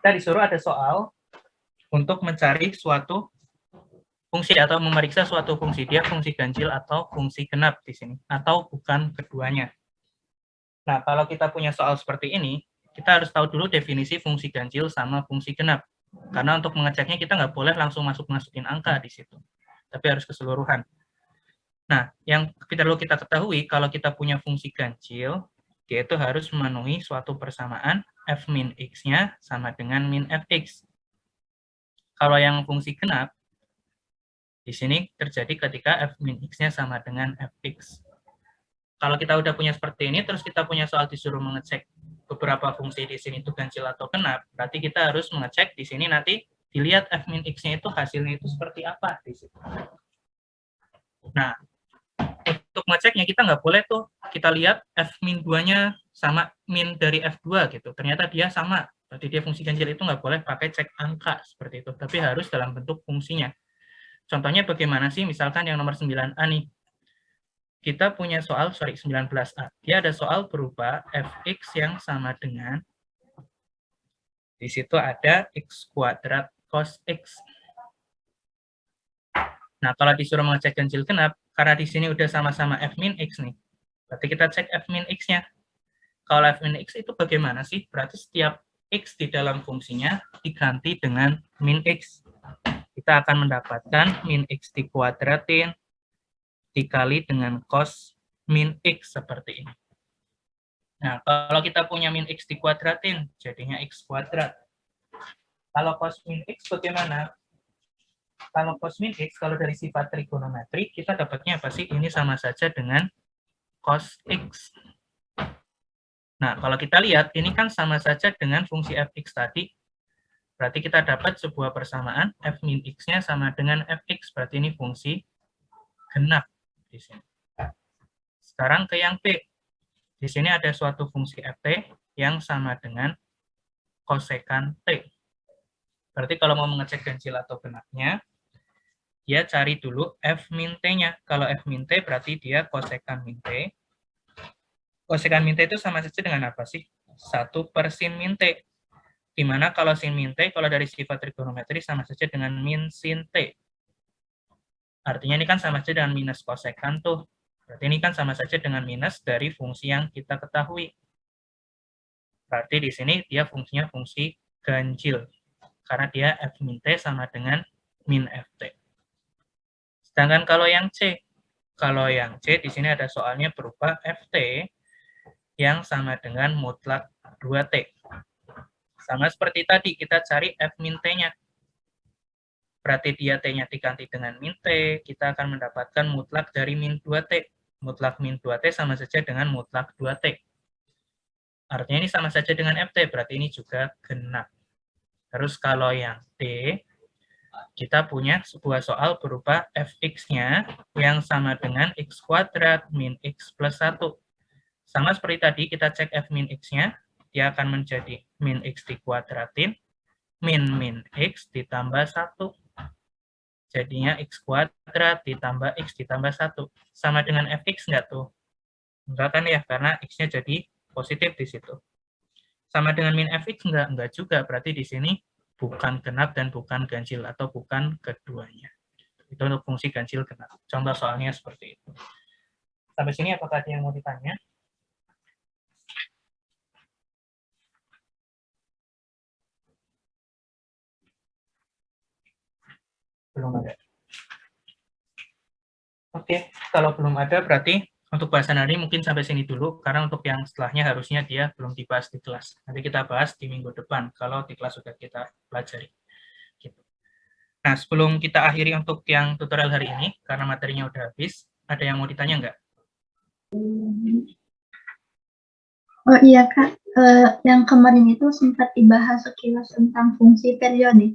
kita disuruh ada soal untuk mencari suatu fungsi atau memeriksa suatu fungsi. Dia fungsi ganjil atau fungsi genap di sini, atau bukan keduanya. Nah, kalau kita punya soal seperti ini, kita harus tahu dulu definisi fungsi ganjil sama fungsi genap. Karena untuk mengeceknya kita nggak boleh langsung masukin angka di situ, tapi harus keseluruhan. Nah, yang perlu kita ketahui kalau kita punya fungsi ganjil, dia itu harus memenuhi suatu persamaan f min x-nya sama dengan min fx. Kalau yang fungsi genap, di sini terjadi ketika f min x-nya sama dengan fx. Kalau kita udah punya seperti ini, terus kita punya soal disuruh mengecek beberapa fungsi di sini itu ganjil atau genap, berarti kita harus mengecek di sini nanti dilihat f min x-nya itu hasilnya itu seperti apa di situ. Nah, untuk mengeceknya kita nggak boleh tuh kita lihat f min 2-nya sama min dari f2 gitu. Ternyata dia sama, berarti dia fungsi ganjil itu nggak boleh pakai cek angka seperti itu, tapi harus dalam bentuk fungsinya. Contohnya bagaimana sih? Misalkan yang nomor 9A nih. Kita punya soal, 19A. Dia ada soal berupa fx yang sama dengan, di situ ada x kuadrat cos x. Nah, kalau disuruh mengecek ganjil genap, karena di sini udah sama-sama f min x nih, berarti kita cek f min x-nya. Kalau f min x itu bagaimana sih? Berarti setiap x di dalam fungsinya diganti dengan min x. Kita akan mendapatkan min x dikuadratin dikali dengan cos min x seperti ini. Nah, kalau kita punya min X dikuadratin, jadinya X kuadrat. Kalau cos min X bagaimana? Kalau cos min X, kalau dari sifat trigonometri, kita dapatnya apa sih? Ini sama saja dengan cos X. Nah, kalau kita lihat, ini kan sama saja dengan fungsi fx tadi. Berarti kita dapat sebuah persamaan, f min x-nya sama dengan fx. Berarti ini fungsi genap di sini. Sekarang ke yang B. Di sini ada suatu fungsi ft yang sama dengan kosekan t. Berarti kalau mau mengecek ganjil atau genapnya, dia cari dulu f min t-nya. Kalau f min t berarti dia kosekan min t. Kosekan min t itu sama saja dengan apa sih? 1 per sin min t. Dimana kalau sin min t, kalau dari sifat trigonometri sama saja dengan min sin t. Artinya ini kan sama saja dengan minus kosekan tuh. Berarti ini kan sama saja dengan minus dari fungsi yang kita ketahui. Berarti di sini dia fungsinya fungsi ganjil. Karena dia f min t sama dengan min ft. Sedangkan kalau yang C, di sini ada soalnya berupa ft yang sama dengan mutlak 2t. Sama seperti tadi, kita cari f min t-nya. Berarti dia t-nya diganti dengan min t, kita akan mendapatkan mutlak dari min 2t. Mutlak min 2t sama saja dengan mutlak 2t. Artinya ini sama saja dengan ft, berarti ini juga genap. Terus kalau yang D, kita punya sebuah soal berupa fx-nya yang sama dengan x kuadrat min x plus 1. Sama seperti tadi, kita cek f min x-nya, dia akan menjadi min x dikuadratin, min x ditambah 1. Jadinya x kuadrat ditambah x ditambah 1. Sama dengan fx nggak tuh? Enggak kan ya, karena x-nya jadi positif di situ. Sama dengan min fx enggak juga, berarti di sini bukan genap dan bukan ganjil atau bukan keduanya. Itu untuk fungsi ganjil genap. Contoh soalnya seperti itu. Sampai sini apakah ada yang mau ditanya? Belum ada. Oke, kalau belum ada berarti untuk bahasan hari ini mungkin sampai sini dulu, karena untuk yang setelahnya harusnya dia belum dibahas di kelas. Nanti kita bahas di minggu depan, kalau di kelas sudah kita pelajari. Gitu. Nah, sebelum kita akhiri untuk yang tutorial hari ini, karena materinya udah habis, ada yang mau ditanya nggak?
Oh iya Kak, yang kemarin itu sempat dibahas sekilas tentang fungsi periodik.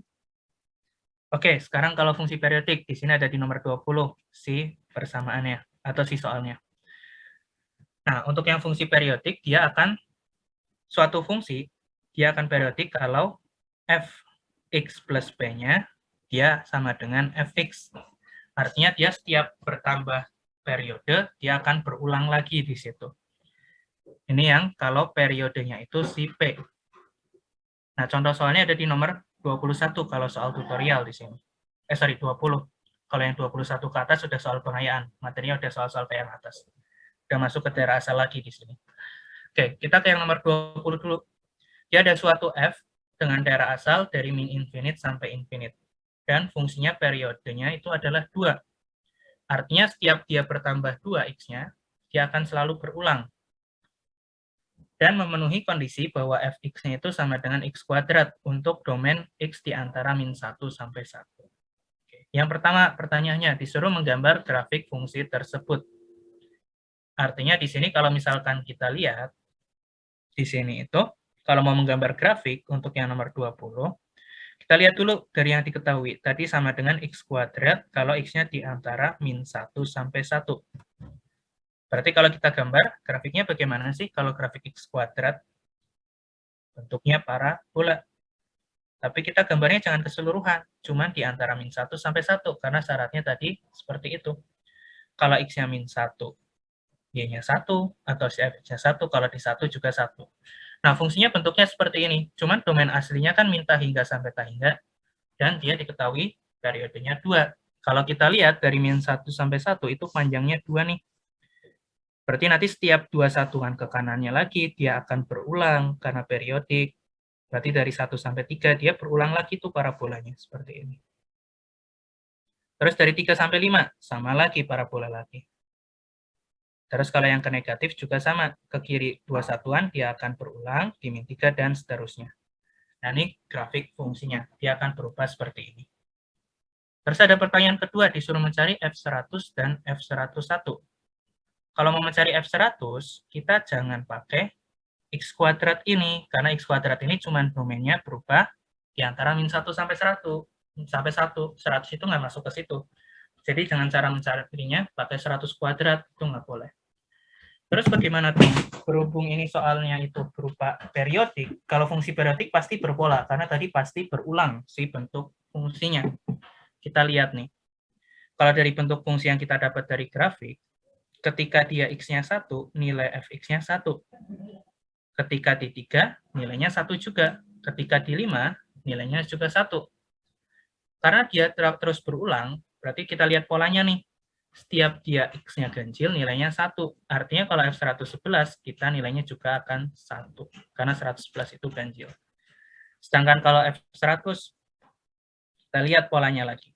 Oke, sekarang kalau fungsi periodik, di sini ada di nomor 20, si persamaannya, atau si soalnya. Nah, untuk yang fungsi periodik, dia akan, suatu fungsi, dia akan periodik kalau fx plus p-nya, dia sama dengan fx. Artinya dia setiap bertambah periode, dia akan berulang lagi di situ. Ini yang kalau periodenya itu si P. Nah, contoh soalnya ada di nomor 21 kalau soal tutorial di sini. 20. Kalau yang 21 ke atas sudah soal pengayaan. Materinya sudah soal-soal PR atas. Sudah masuk ke daerah asal lagi di sini. Oke, kita ke yang nomor 20 dulu. Dia ada suatu F dengan daerah asal dari min infinite sampai infinite. Dan fungsinya periodenya itu adalah 2. Artinya setiap dia bertambah 2 X-nya, dia akan selalu berulang. Dan memenuhi kondisi bahwa fx-nya itu sama dengan x kuadrat untuk domain x di antara min 1 sampai 1. Yang pertama, pertanyaannya, disuruh menggambar grafik fungsi tersebut. Artinya di sini kalau misalkan kita lihat, di sini itu, kalau mau menggambar grafik untuk yang nomor 20, kita lihat dulu dari yang diketahui. Tadi sama dengan x kuadrat kalau x-nya di antara min 1 sampai 1. Berarti kalau kita gambar, grafiknya bagaimana sih kalau grafik x kuadrat? Bentuknya parabola. Tapi kita gambarnya jangan keseluruhan, cuman di antara min 1 sampai 1, karena syaratnya tadi seperti itu. Kalau x-nya min 1, y-nya 1, atau si f-nya 1, kalau di 1 juga 1. Nah, fungsinya bentuknya seperti ini, cuman domain aslinya kan min hingga sampai hingga, dan dia diketahui periodenya 2. Kalau kita lihat dari min 1 sampai 1, itu panjangnya 2 nih. Berarti nanti setiap 2 satuan ke kanannya lagi, dia akan berulang karena periodik. Berarti dari 1 sampai 3, dia berulang lagi tuh parabolanya, seperti ini. Terus dari 3 sampai 5, sama lagi parabola lagi. Terus kalau yang ke negatif juga sama, ke kiri 2 satuan dia akan berulang di min 3 dan seterusnya. Nah, ini grafik fungsinya, dia akan berubah seperti ini. Terus ada pertanyaan kedua, disuruh mencari F100 dan F101. Kalau mau mencari F100, kita jangan pakai X kuadrat ini, karena X kuadrat ini cuma domainnya berubah di antara min 1 sampai 100. Sampai 100 itu nggak masuk ke situ. Jadi dengan cara mencarinya pakai 100 kuadrat, itu nggak boleh. Terus bagaimana tuh? Berhubung ini soalnya itu berupa periodik, kalau fungsi periodik pasti berpola, karena tadi pasti berulang si bentuk fungsinya. Kita lihat nih, kalau dari bentuk fungsi yang kita dapat dari grafik, ketika dia X-nya 1, nilai Fx-nya 1. Ketika di 3, nilainya 1 juga. Ketika di 5, nilainya juga 1. Karena dia terus berulang, berarti kita lihat polanya nih. Setiap dia X-nya ganjil, nilainya 1. Artinya kalau F111, kita nilainya juga akan 1. Karena 111 itu ganjil. Sedangkan kalau F100, kita lihat polanya lagi.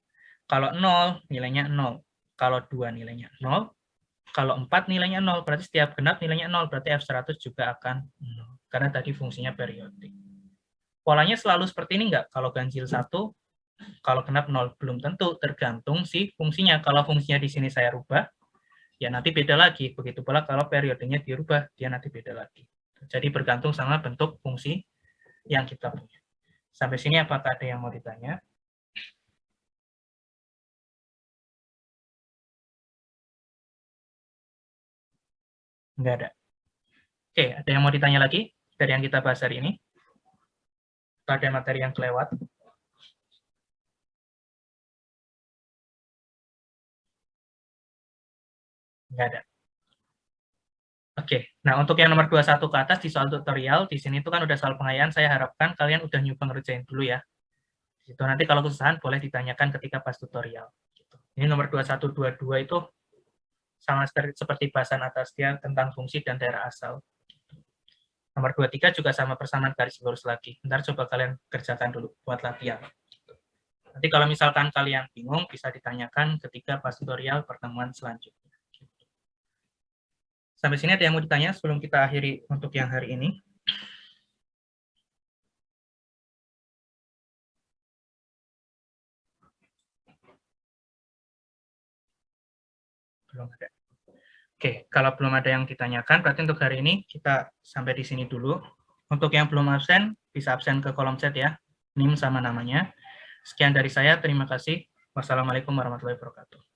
Kalau 0, nilainya 0. Kalau 2, nilainya 0. Kalau 4, nilainya 0. Berarti setiap genap nilainya 0. Berarti F100 juga akan 0. Karena tadi fungsinya periodik. Polanya selalu seperti ini nggak? Kalau ganjil 1, kalau genap 0, belum tentu, tergantung si fungsinya. Kalau fungsinya di sini saya rubah, ya nanti beda lagi. Begitu pula kalau periodenya dirubah, dia nanti beda lagi. Jadi bergantung sama bentuk fungsi yang kita punya. Sampai sini apakah ada yang mau ditanya? Nggak ada. Oke, ada yang mau ditanya lagi dari yang kita bahas hari ini? Atau ada materi yang kelewat? Nggak ada. Oke, nah untuk yang nomor 21 ke atas di soal tutorial, di sini itu kan udah soal pengayaan, saya harapkan kalian udah nyoba ngerjain dulu ya. Itu nanti kalau kesusahan boleh ditanyakan ketika pas tutorial. Ini nomor 21, 22 itu sama seperti bahasan atas dia tentang fungsi dan daerah asal. Nomor 23 juga sama persamaan garis lurus lagi. Ntar coba kalian kerjakan dulu buat latihan. Nanti kalau misalkan kalian bingung, bisa ditanyakan ketika pas tutorial pertemuan selanjutnya. Sampai sini ada yang mau ditanya sebelum kita akhiri untuk yang hari ini? Belum ada. Oke, kalau belum ada yang ditanyakan, berarti untuk hari ini kita sampai di sini dulu. Untuk yang belum absen, bisa absen ke kolom chat ya, NIM sama namanya. Sekian dari saya, terima kasih. Wassalamualaikum warahmatullahi wabarakatuh.